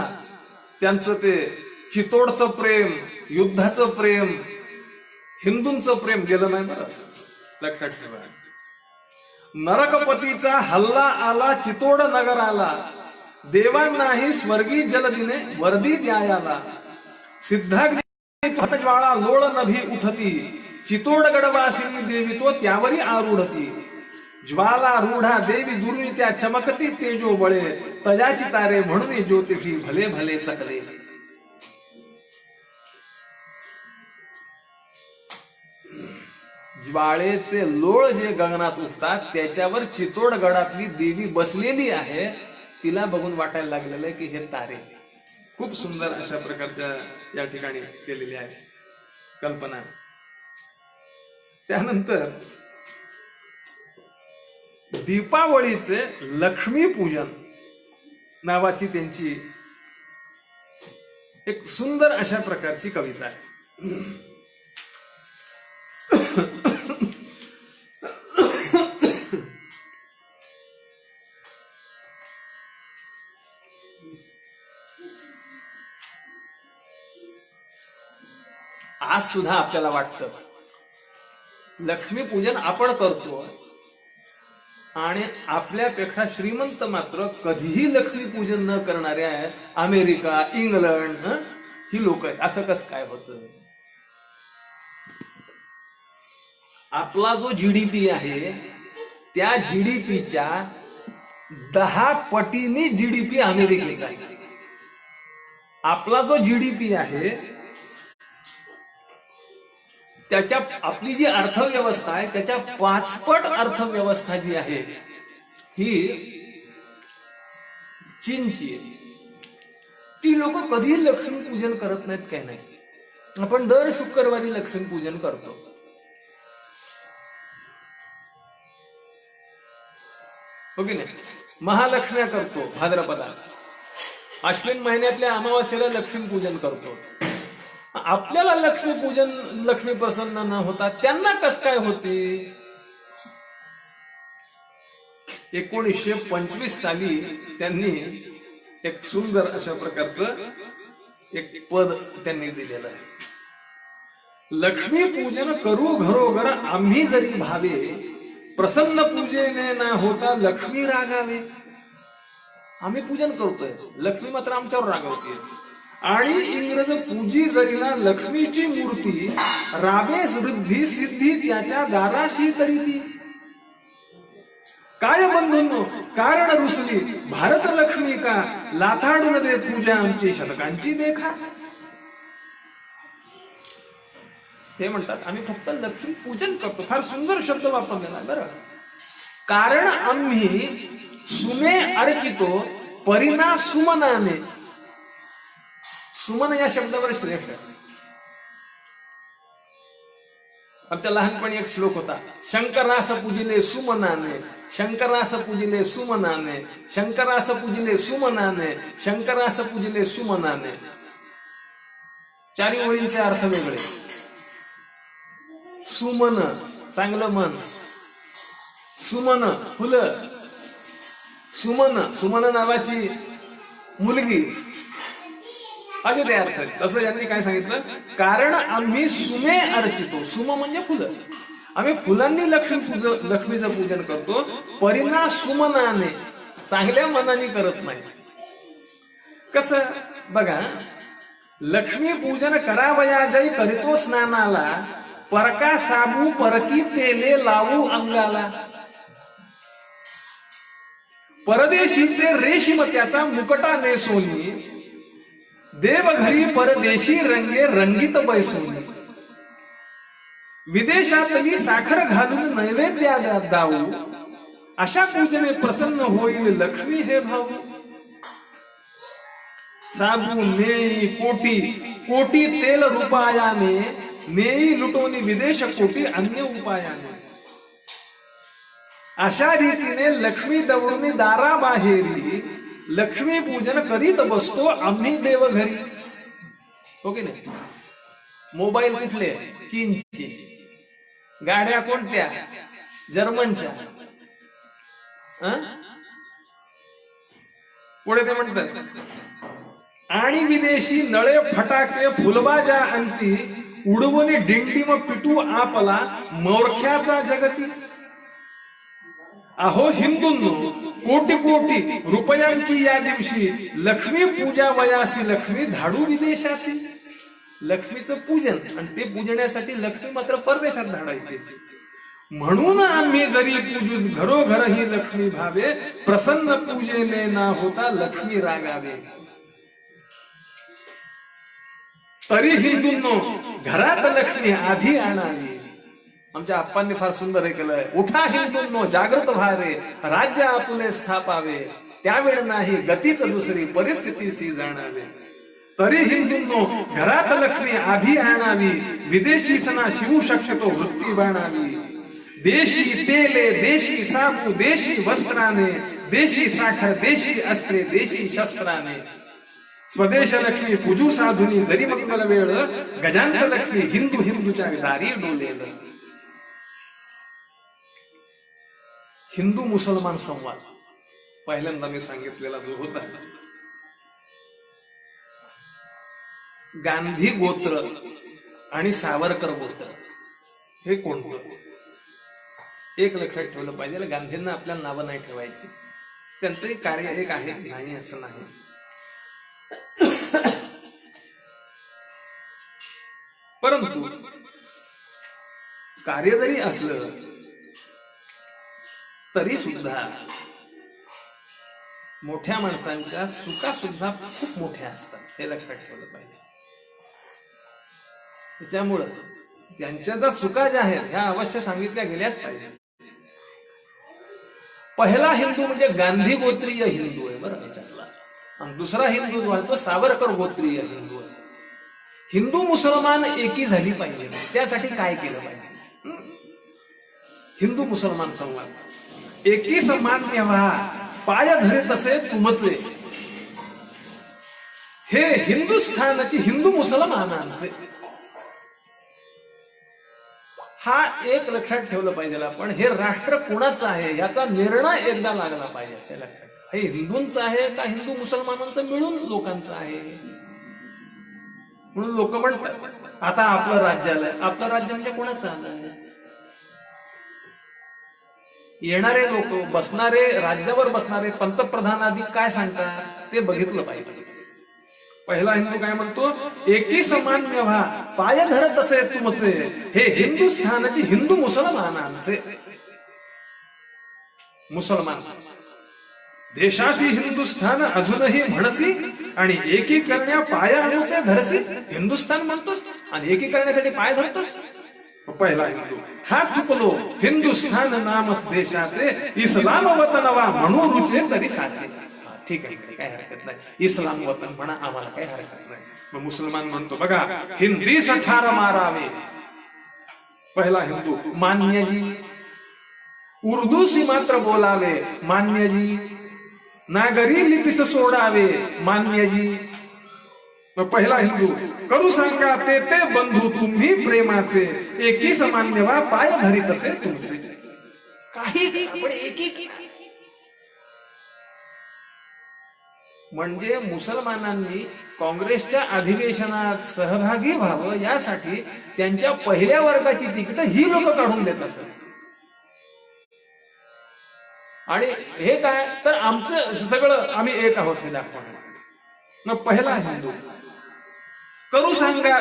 त्यांचं ते चितोडचं प्रेम, युद्धाचं प्रेम, हिंदूंचं प्रेम गेलं नाही. बरं लक्षात ठेवा. नरकपतीचा हल्ला आला चितोड नगराला, देवांनाही स्वर्गी जलदिने वर्दी द्यायाला, सिद्धाग्नी ज्वाळा लोळ नभी उठती, चितोडगडवासिनी देवी तो त्यावरी आरूढती, ज्वाला रूढा देवी दुर्वी त्या चमकती तेजो बळे, तयाची तारे म्हणून ज्योतिषी भले भले चकले. ज्वाळेचे लोळ जे गगनात उठतात त्याच्यावर चितोडगडातली देवी बसलेली आहे. तिला बघून वाटायला लागलेलं आहे की हे तारे. खूप सुंदर अशा प्रकारच्या या ठिकाणी केलेली आहे कल्पना. त्यानंतर दीपावलीचे लक्ष्मीपूजन नावाची त्यांची एक सुंदर अशा प्रकारची कविता आहे. आज सुद्धा आपल्याला वाटतं लक्ष्मीपूजन आपण करतो आणि आपल्यापेक्षा श्रीमंत मात्र कधीही लक्ष्मीपूजन न करणारे आहेत अमेरिका, इंग्लंड ही लोक आहेत. असं कसं काय होतं. आपला जो जीडीपी आहे त्या जीडीपीच्या 10 पटीने जीडीपी अमेरिकेचा आहे. आपला जो जीडीपी आहे त्याच्या आपली जी अर्थव्यवस्था आहे त्याच्या 5 पट अर्थव्यवस्था जी आहे ही चीनची आहे. ती लोक कधीही लक्ष्मीपूजन करत नाहीत. काय नाही, आपण दर शुक्रवारी लक्ष्मीपूजन करतो. हो की नाही. महालक्ष्म्या करतो भाद्रपदात, अश्विन महिन्यातल्या अमावास्येला लक्ष्मीपूजन करतो. आपल्याला लक्ष्मीपूजन, लक्ष्मी प्रसन्न न होता त्यांना कस काय होते. 1925 साली त्यांनी एक सुंदर अशा प्रकारचं एक पद त्यांनी दिलेलं आहे. लक्ष्मी पूजन करू घरोघर आम्ही जरी भावे, प्रसन्न पूजेने ना होता लक्ष्मी रागावे. आम्ही पूजन करतोय, लक्ष्मी मात्र आमच्यावर रागवते. आणि इंग्रज पूजी जरीला लक्ष्मीची मूर्ती, राबेस वृद्धी सिद्धी त्याच्या दाराशी तरी ती. काय बंधूंनो कारण रुसली भारत लक्ष्मी का, लाथाडून दे पूजा आमची शतकांची देखा. हे म्हणतात आम्ही फक्त लक्ष्मी पूजन करतो. फार सुंदर शब्द वापरलेला आहे बरं. कारण आम्ही सुमे अर्चितो परिणा सुमनाने, सुमन या शब्दावर श्रेष्ठ. आमच्या लहानपणी एक श्लोक होता, शंकरास पूजिले सुमनाने, शंकरास पूजिले सुमनाने, शंकरास पूजिले सुमनाने, शंकरास पूजिले सुमनाने. चारी ओळींचे अर्थ वेगळे. सुमन चांगलं मन, सुमन फुलं, सुमन नावाची मुलगी, असे ते अर्थ. तसं यांनी काय सांगितलं, कारण आम्ही सुमे अर्चितो. सुम म्हणजे फुलं. आम्ही फुलांनी लक्ष्मीचं पूजन करतो, परिणा सुमनाने, चांगल्या मनाने करत नाही. कसं बघा, लक्ष्मी पूजन करावया जय करीतो स्नानाला, परका साबू परकी तेले लावू अंगाला. परदेशीचे रेशीम त्याचा मुकटा नेसोनी, देवघरी परदेशी रंगे रंगीत बैसोनी. विदेशातली साखर घालून नैवेद्य दाऊ, अशा पूजने प्रसन्न होईल लक्ष्मी हे भाऊ. साबू नेई कोटी, कोटी तेल रुपयाने, नेई लुटोनी विदेश कोटी अन्य उपायाने. अशा रीतीने लक्ष्मी दवडून दारा बाहेरी, लक्ष्मी पूजन करीत बसतो आम्ही देवघरी. हो की नाही. मोबाईल कुठले, चीनचे. गाड्या कोणत्या, जर्मनच्या. पुढे ते म्हणतात, आणि विदेशी नळे फटाके फुलबाजा अंती, उडवणे डिंगडिम पिटू आपला मोरख्याचा जगती. अहो हिंदूंनो, कोटी कोटी रुपयांची या दिवशी लक्ष्मी पूजा वयासी, लक्ष्मी धाडू विदेशासी. लक्ष्मीचं पूजन, आणि ते पूजण्यासाठी लक्ष्मी मात्र परदेशात धाडायची. म्हणून आम्ही जरी पूजू घरोघर ही लक्ष्मी भावे, प्रसन्न पूजेले ना होता लक्ष्मी रागावे. तरी हिंदूंनो, घरात लक्ष्मी आधी आणावी. आमच्या आप्पांनी फार सुंदर हे केलंय, उठा हिंदूंनो जागृत व्हारे, राज्य आपुले स्थापावे, त्यावेळ नाही गतीच दुसरी परिस्थितीशी जाणावे. तरी हिंदूंनो, घरात लक्ष्मी आधी आणावी, विदेशी सणा शिवू शक्यतो वृत्ती बाणावी. देशी तेले, देशी साबू, देशी वस्त्राने, देशी साखर, देशी अस्त्रे, देशी शस्त्राने. स्वदेश लक्ष्मी पूजू साधुनी, जरी मंगल वेळ, गजांत लक्ष्मी हिंदू हिंदूच्या दारी डोलेल. हिंदू मुसलमान संवाद पहिल्यांदा मी सांगितलेला जो होता, गांधी गोत्र आणि सावरकर गोत्र हे कोणतं, एक लक्षात ठेवलं पाहिजे. गांधींना आपल्याला नावं नाही ठेवायची, त्यांचंही कार्य एक आहे, नाही असं नाही. परंतु कार्य जरी असलं तरी सुद्धा मोठ्या माणसांच्या चुका सुद्धा खूप मोठ्या असतात, हे लक्षात ठेवलं पाहिजे. त्याच्यामुळं त्यांच्या ज्या चुका ज्या आहेत ह्या अवश्य सांगितल्या गेल्याच पाहिजे. पहिला हिंदू म्हणजे गांधी गोत्रीय हिंदू आहे बरं याच्यातला, आणि दुसरा हिंदू जो आहे तो सावरकर गोत्रीय हिंदू आहे. हिंदू मुसलमान एकी झाली पाहिजे, त्यासाठी काय केलं पाहिजे. हिंदू मुसलमान संवाद, एकी मान्य व्हा, पाय धरे तसे तुमचे, हे हिंदुस्थानाची हिंदू मुसलमानांचे. हा एक लक्षात ठेवलं पाहिजे आपण. हे राष्ट्र कोणाचं आहे याचा निर्णय एकदा लागला पाहिजे. हे लक्षात, हे हिंदूंचं आहे का हिंदू मुसलमानांचं मिळून लोकांचं आहे. म्हणून लोक म्हणतात आता आपलं राज्य आलंय. आपलं राज्य म्हणजे कोणाचं आलंय. येणारे लोक, बसणारे, राज्यावर बसणारे पंतप्रधान आधी काय सांगतात ते बघितलं पाहिजे. पहिला हिंदू काय म्हणतो, एकी सामान्य व्हा, पाय धरत असे तुमचे, हे हिंदुस्थानाची हिंदू मुसलमानांचे. मुसलमान देशासी हिंदुस्थान अजूनही म्हणसी, आणि एकी करण्या पाया अनुचे धरसी. हिंदुस्थान म्हणतोस आणि एकी करण्यासाठी पाय धरतोस. पहिला हिंदू हा चुकलो, हिंदुस्थान नामस देशाचे, इस्लाम वतन वा म्हणू रुचे तरी साचे. ठीक आहे, काही हरकत नाही, इस्लाम वतन म्हणा, आम्हाला काही हरकत नाही. मग मुसलमान म्हणतो बघा, हिंदी सठार मारावे. पहिला हिंदू, मान्यजी. उर्दूसी मात्र बोलावे, मान्यजी. नागरी लिपीस सोडावे, मान्यजी. मग पहिला हिंदू, करू सांगा ते ते बंधू तुम्ही प्रेमाचे, एकी समान वा पाय धरीत असे तुमचे. काही पण एकी. म्हणजे मुसलमानांनी काँग्रेसच्या अधिवेशनात सहभागी व्हावं यासाठी त्यांच्या पहिल्या वर्गाची तिकीट ही लोक काढून देत असत. आणि हे काय तर आमचं सगळं आम्ही एक आहोत हे दाखवणार. मग पहिला हिंदू, करू सांगा.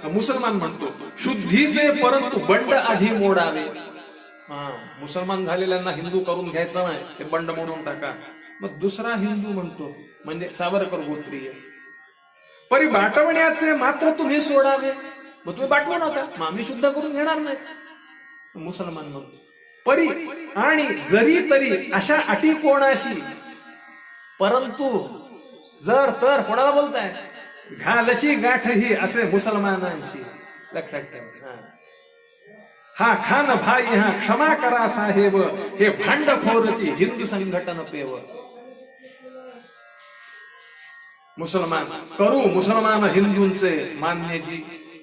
मुसलमान म्हणतो शुद्धीचे परंतु बंड आधी मोडावे. मुसलमान झालेल्यांना हिंदू करून घ्यायचं नाही, ते बंड मोडून टाका. मग दुसरा हिंदू म्हणतो म्हणजे सावरकर गोत्रीय, परी बाटवण्याचे मात्र तुम्ही सोडावे. मग तुम्ही बाटवू नका, मग आम्ही शुद्ध करून घेणार नाही. मुसलमान म्हणतो परी आणि जरी तरी अशा अटी कोणाशी, परंतु जर तर कोणाला बोलताय, घालशी गाठ ही असे मुसलमानांशी. लक्षात ठेवा. हा खान भाई हा क्षमा करा साहेब, हे भांडखोरची हिंदू संघटन पेव. मुसलमान, करू मुसलमान हिंदूंचे मान्यजी,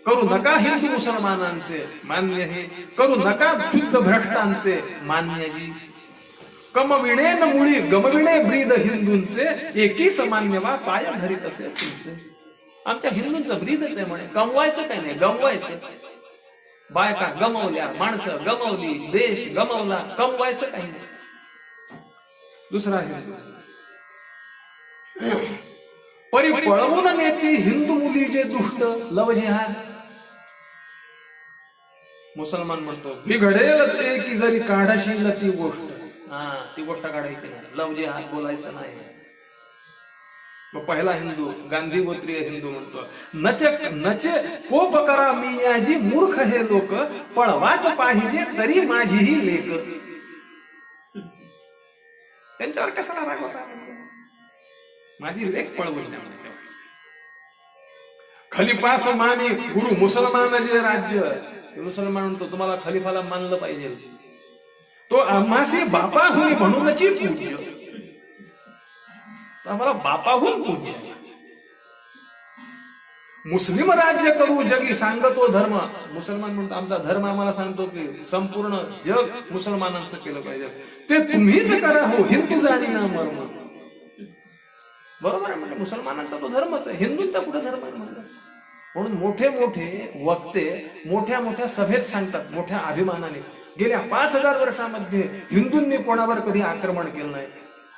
करू नका हिंदू मुसलमानांचे मान्य हे, करू नका शुद्ध भ्रष्टांचे मान्यजी. कमविणे न मुळी गमविणे ब्रीद हिंदूंचे, एकी समान्य वा पाय धरीत असे तुमचे. आमच्या हिंदूंचं ब्रीदच आहे म्हणे, कमवायचं काय नाही, गमवायचं. बायका गमवल्या, माणसं गमवली, देश गमवला, कमवायचं काही नाही. दुसरा हिंदू, परी पळवून नेती हिंदू मुली जे दुष्ट लव जिहाद. मुसलमान म्हणतो बिघडेल ते की जरी काढशील ती गोष्ट. ती गोष्ट काढायची नाही, लव जिहाद बोलायचं नाही. मग पहिला हिंदू, गांधी गोत्रीय हिंदू म्हणतो नचे कोप करा मियाजी, मूर्ख हे लोक पळवाच पाहिजे तरी माझीही लेक. त्यांच्यावर कसा राग होता, माझी लेख पळवून. खलिफास मानी गुरु मुसलमान जे राज्य. मुसलमान म्हणतो तुम्हाला खलिफाला मानलं पाहिजे, तो आम्हासी बापाहुनी म्हणूनची पूज्य. आम्हाला बापाहून पूज्य. मुस्लिम राज्य करू जगी सांगतो धर्म. मुसलमान म्हणतो आमचा धर्म आम्हाला सांगतो की संपूर्ण जग मुसलमानांचं केलं पाहिजे, ते तुम्हीच करा हो हिंदू जाणी ना मर्म. बरोबर आहे म्हणजे मुसलमानांचा तो धर्मच आहे, हिंदूंचा कुठे धर्म आहे म्हणलं. म्हणून मोठे मोठे वक्ते मोठ्या मोठ्या सभेत सांगतात मोठ्या अभिमानाने, गेल्या 5000 वर्षामध्ये हिंदूंनी कोणावर कधी आक्रमण केलं नाही.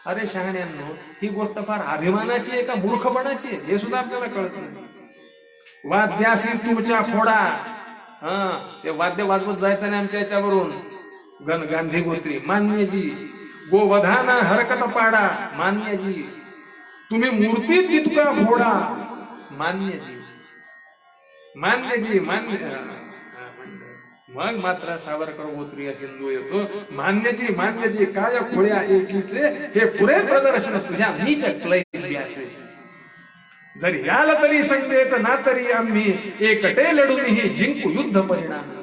अरे शहाण्यांनो, ही गोष्ट फार अभिमानाची आहे का मूर्खपणाची आहे हे सुद्धा आपल्याला कळत नाही. वाद्यासी तुमच्या फोडा. ते वाद्य वाजवत जायचं नाही आमच्या याच्यावरून. गांधी गोत्री मान्यजी. गोवधाना हरकत पाडा मान्यजी. तुम्ही मूर्ती तितका फोडा मान्यजी. मान्यजी मान्य. मग मात्र सावरकर गोत्रीय हिंदू येतो, मान्यजी मान्यजी काय खोळ्या एकीचे, हे पुरे प्रदर्शन तुझ्या नीच क्लैब्याचे. जरी याल तरी संगतेच ना तरी आम्ही, एकटे लढूनही जिंकू युद्ध परिणाम.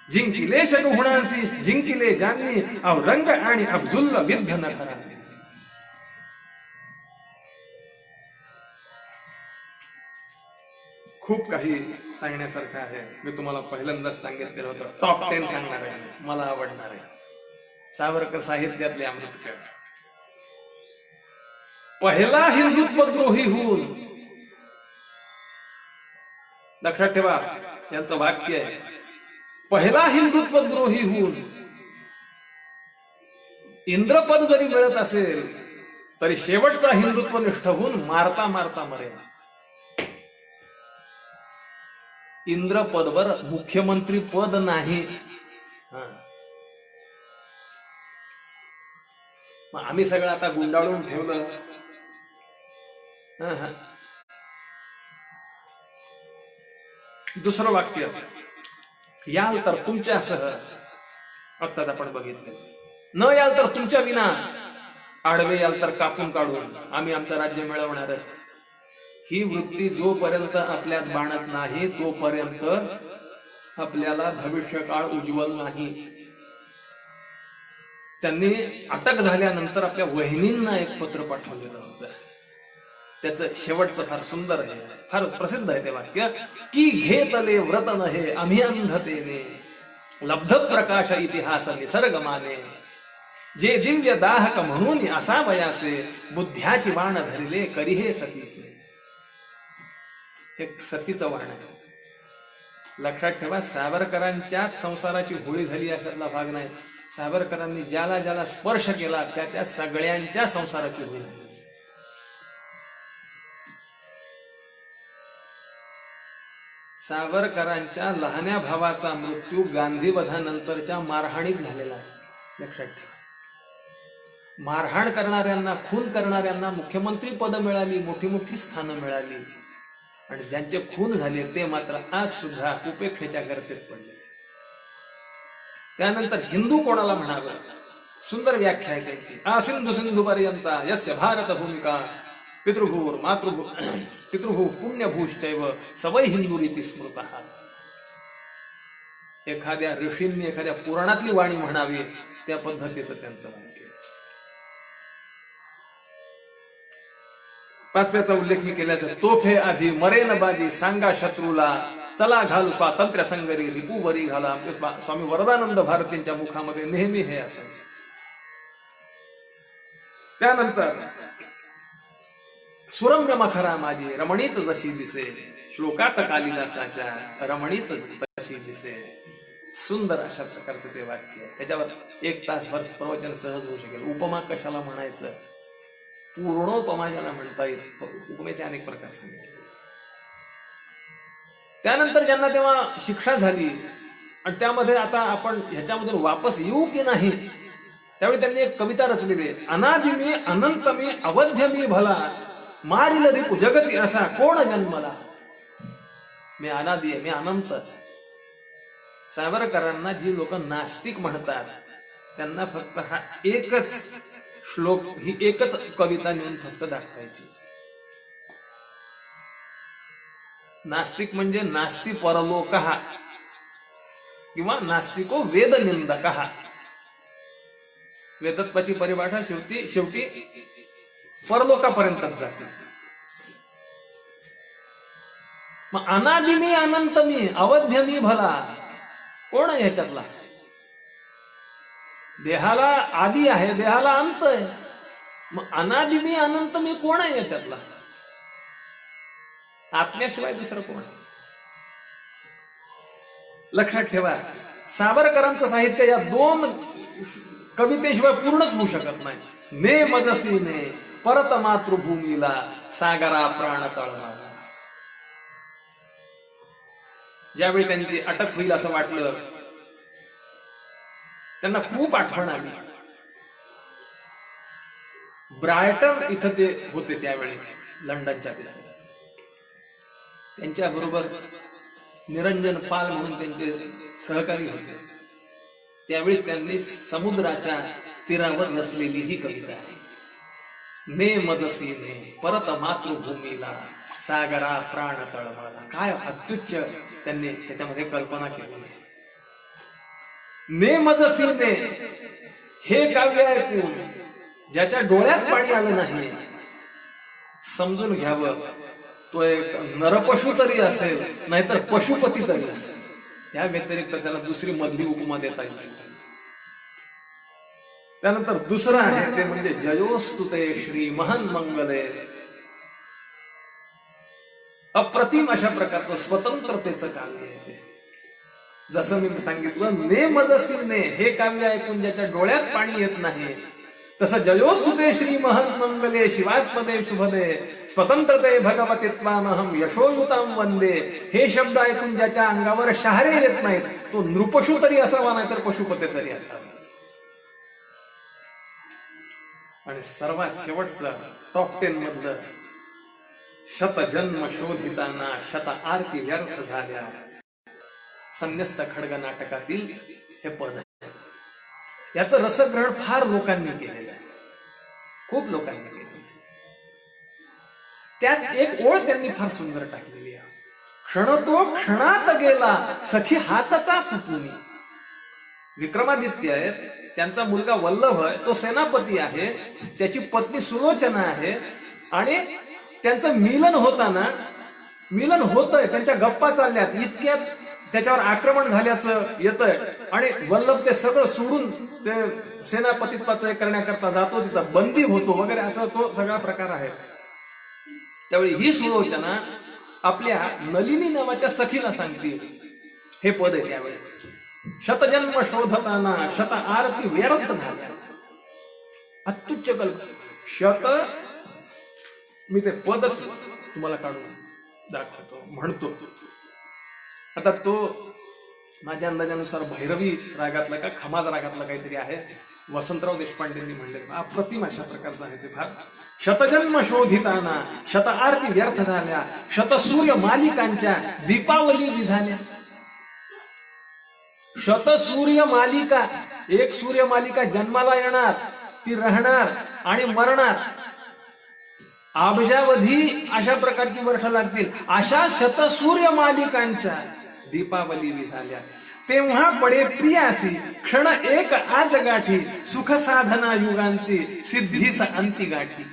जिंकिले शकुहुणांशी जिंकिले ज्यांनी, औरंग आणि अफजुल्ल विद्ध न खरा. खूप काही सांगण्यासारखं आहे. मी तुम्हाला पहिल्यांदाच सांगितलेलं होतं टॉप 10 सांगणार आहे, मला आवडणार आहे. सावरकर साहित्यातले अमृतकर. पहिला हिंदुत्वद्रोही होऊन, लक्षात ठेवा यांचं वाक्य आहे, पहिला हिंदुत्वद्रोही होऊन इंद्रपद जरी मिळत असेल तरी शेवटचा हिंदुत्वनिष्ठ होऊन मारता मारता मरेल. इंद्रपदवर मुख्यमंत्री पद नाही. आम्ही सगळं आता गुंडाळून ठेवलं. दुसरं वाक्य, याल तर तुमच्यासह, आत्ताच आपण बघितलं, न याल तर तुमच्या विना, आडवे याल तर कापून काढून आम्ही आमचं राज्य मिळवणारच. ही वृत्ती जोपर्यंत आपल्यात बाणत नाही तोपर्यंत आपल्याला भविष्यकाळ उज्ज्वल नाही. त्यांनी अटक झाल्यानंतर आपल्या वहिनींना एक पत्र पाठवलेलं होतं. त्याचं शेवटचं फार सुंदर आहे, फार प्रसिद्ध आहे ते वाक्य की घेतले व्रत नहे आम्ही अंधतेने लब्ध प्रकाश इतिहास निसर्ग माने जे दिव्य दाहक म्हणून असा वयाचे बुद्ध्याची बाण धरले करी हे सतीचे. एक सतीचं वाण आहे. लक्षात ठेवा, सावरकरांच्याच संसाराची होळी झाली अशातला भाग नाही. सावरकरांनी ज्याला ज्याला स्पर्श केला त्या सगळ्यांच्या संसाराची होळी झाली. सावरकरांच्या लहान्या भावाचा मृत्यू गांधीवधानंतरच्या मारहाणीत झालेला आहे. लक्षात ठेवा, मारहाण करणाऱ्यांना, खून करणाऱ्यांना मुख्यमंत्री पद मिळाली, मोठी मोठी स्थानं मिळाली, आणि ज्यांचे खून झाले ते मात्र आज सुद्धा उपेक्षेच्या गर्तेत पडले. त्यानंतर हिंदू कोणाला म्हणावं, सुंदर व्याख्या आहे त्यांची. आसिंधु सिंधू पर्यंता यस्य भारत भूमिका पितृभूर मातृभू पितृभू पुण्यभूश्चैव सवय हिंदू रीती स्मृतः. एखाद्या ऋषींनी एखाद्या पुराणातली वाणी म्हणावी त्या पद्धतीचं त्यांचं वाक्य. पाचव्याचा उल्लेख मी केल्याचा तोफे आधी मरेन बाजी सांगा शत्रूला चला घालू स्वातंत्र्य संगरी रिपू बरी घाला. आमचे स्वामी वरदानंद भारतींच्या मुखामध्ये नेहमी हे असं. त्यानंतर सुरम्य मखरा माझी रमणीच जशी दिसे श्लोकात कालिदासाच्या रमणीच तशी दिसे. सुंदर अशा प्रकारचं ते वाक्य. त्याच्यावर एक तासभर प्रवचन सहज होऊ शकेल. उपमा कशाला म्हणायचं, पूर्णोपमा ज्याला म्हणता येईल, उपमेचे अनेक प्रकार सांगितले. त्यानंतर ज्यांना तेव्हा शिक्षा झाली आणि त्यामध्ये आता आपण ह्याच्यामधून वापस येऊ की नाही, त्यावेळी त्यांनी एक कविता रचलेली आहे. अनादि मी अनंत मी अवध्य मी भला मारिल रिपू जगती असा कोण जन्मला. मी अनादि आहे, मी अनंत. सावरकरांना जी लोक नास्तिक म्हणतात त्यांना फक्त हा एकच श्लोक, ही एकच कविता नेऊन फक्त दाखवायची. नास्तिक म्हणजे नास्ति परलोकः किंवा नास्तिको वेद निंदकः. वेदत्वाची परिभाषा शेवटी परलोकापर्यंतच जाते. मग अनादि मी अनंत मी अवध्य मी भला कोण आहे ह्याच्यातला. देहाला आदी आहे, देहाला अंत आहे. मग अनादि मी अनंत मी कोण आहे याच्यातला. आत्म्याशिवाय दुसरं कोण आहे. लक्षात ठेवा, सावरकरांचं साहित्य या दोन कवितेशिवाय पूर्णच होऊ शकत नाही. ने मजसी ने परत मातृभूमीला सागरा प्राण तळमाला. ज्यावेळी त्यांची अटक होईल असं वाटलं, त्यांना खूप आठवण आली. ब्रायटन इथं ते होते त्यावेळी, लंडनच्या तिथे. त्यांच्या बरोबर निरंजन पाल म्हणून त्यांचे सहकारी होते. त्यावेळी त्यांनी समुद्राच्या तीरावर रचलेली ही कविता आहे. ने मजसी ने परत मातृभूमीला सागरा प्राण तळमळला. काय अत्युच्च त्यांनी त्याच्यामध्ये कल्पना केली. ने मजसी ने हे काव्य ऐकून ज्याच्या डोळ्यात पाणी आलं नाही, समजून घ्यावं तो एक नरपशु तरी असेल, नाहीतर पशुपती तरी असेल. या व्यतिरिक्त त्याला दुसरी मधली उपमा देता येऊ शकते. त्यानंतर दुसरं आहे ते म्हणजे जयोस्तुते श्री महन मंगले. अप्रतिम अशा प्रकारचं स्वतंत्रतेचं काव्य आहे. जसं मी सांगितलं, ने मजसी ने हे काव्य ऐकून ज्याच्या डोळ्यात पाणी येत नाही, तसं जयोस्तुते श्री महन मंगले शिवास्पदे शुभदे स्वतंत्रते भगवतीत्वानहम यशोयुताम वंदे हे शब्द ऐकून ज्याच्या अंगावर शहारे येत नाहीत, तो नृपशु तरी असावा, नाहीतर पशुपते तरी असावा. आणि सर्वात शेवटचं टॉप 10 मधलं शत जन्म शोधिताना शत आरती व्यर्थ झाल्या संन्यस्त खड्ग नाटकातील हे पद आहे. याचं रसग्रहण फार लोकांनी केलेलं आहे, खूप लोकांनी केलेलं. त्यात एक ओळ त्यांनी फार सुंदर टाकलेली आहे. क्षण तो क्षणात गेला सखी हातचा सुटून. विक्रमादित्य आहेत, त्यांचा मुलगा वल्लभ आहे, तो सेनापती आहे, त्याची पत्नी सुलोचना आहे, आणि त्यांचं मिलन होतंय, त्यांच्या गप्पा चालल्यात, इतक्यात त्याच्यावर आक्रमण झाल्याचं येतंय, आणि वल्लभ ते सगळं सोडून ते सेनापतित्वाचं करण्याकरता जातो, तिथं बंदी होतो वगैरे, असा तो सगळा प्रकार आहे. त्यावेळी ही सुलोचना आपल्या नलिनी नावाच्या सखीला सांगते. हे पद आहे त्यावेळी. शतजन्म शोधताना शत आरती व्यर्थ झाल्या. अत्युच्च कल्प शत, मी ते पदच तुम्हाला काढून दाखवतो, म्हणतो. आता तो माझ्या अंदाजानुसार भैरवी रागातला का खमाज रागातला काहीतरी आहे, वसंतराव देशपांडेंनी म्हणले. अप्रतिम अशा प्रकारचा आहे ते फार. शतजन्म शोधिताना शत आरती व्यर्थ झाल्या, शत सूर्य मालिकांच्या दीपावली विझाल्या. शत सूर्य मालिका, एक सूर्य मालिका जन्माला येणार, ती राहणार आणि मरणार. अब्जावधी अशा प्रकारची वर्ष लागतील. अशा शतसूर्य मालिकांच्या दीपावली विझाल्या. तेव्हा पडे प्रियासी क्षण एक आज गाठी, सुख साधना युगांची सिद्धीस अंती गाठी.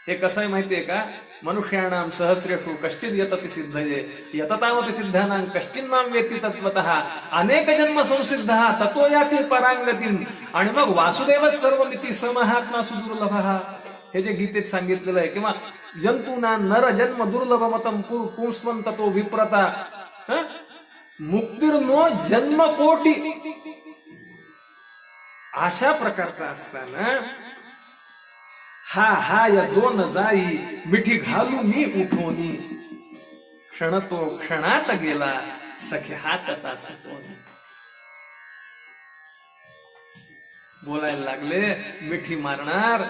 हे कसं आहे माहितीये का? मनुष्याणाम सहस्रेषु कश्चिद यतति सिद्धये यततामपि सिद्धानां कश्चिन्मां वेत्ति तत्त्वतः अनेक जन्म संसिद्धः ततो याति परांगतिम. आणि मग वासुदेव सर्वमिति समहात्मा सुदुर्लभः, हे जे गीतेत सांगितलेलं आहे, किंवा जंतूना नर जन्म दुर्लभमतम पुंस्त्वं ततो विप्रता मुक्तिर्नो जन्म कोटी. अशा प्रकारचा असताना हा या जो न जाई मिठी घालू मी उठोनी, क्षण तो क्षणात गेला सखे हातचा सुटोनी. बोलायला लागले मिठी मारणार,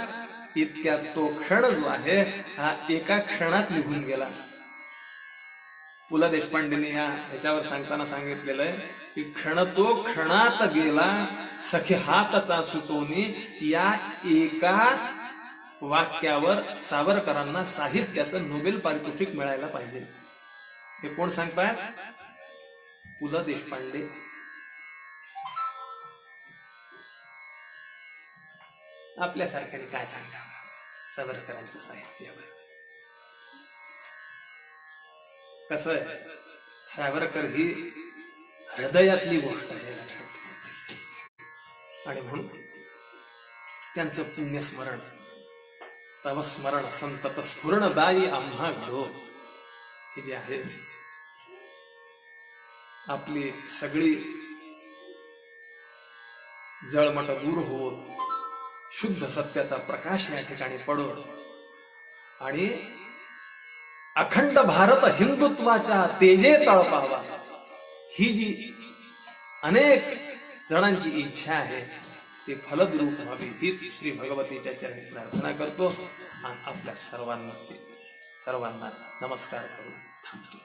इतक्यात तो क्षण जो आहे हा एका क्षणात निघून गेला. पु ल देशपांडेंनी ह्याच्यावर सांगताना सांगितलेलं आहे की क्षण तो क्षणात गेला सखे हातचा सुटोनी. या एका वाक्यावर सावरकरांना साहित्याचं नोबेल पारितोषिक मिळायला पाहिजे. हे कोण सांगताय? पु ल देशपांडे. आपल्यासारख्याने काय सांगा सावरकरांच्या साहित्यावर? कसं आहे, सावरकर ही हृदयातली गोष्ट आहे, आणि म्हणून त्यांचं पुण्यस्मरण, तव स्मरण संतत स्फुरणदायी आम्हा घडो, हे जे आहे आपली सगळी जळमट दूर हो, शुद्ध सत्याचा प्रकाश या ठिकाणी पडो, आणि अखंड भारत हिंदुत्वाच्या तेजे तळपावा, ही जी अनेक जणांची इच्छा आहे ती फलद्रूप व्हावी, हीच श्री भगवतीच्या चरणी प्रार्थना करतो. आणि आपल्या सर्वांना नमस्कार करून थांबतो.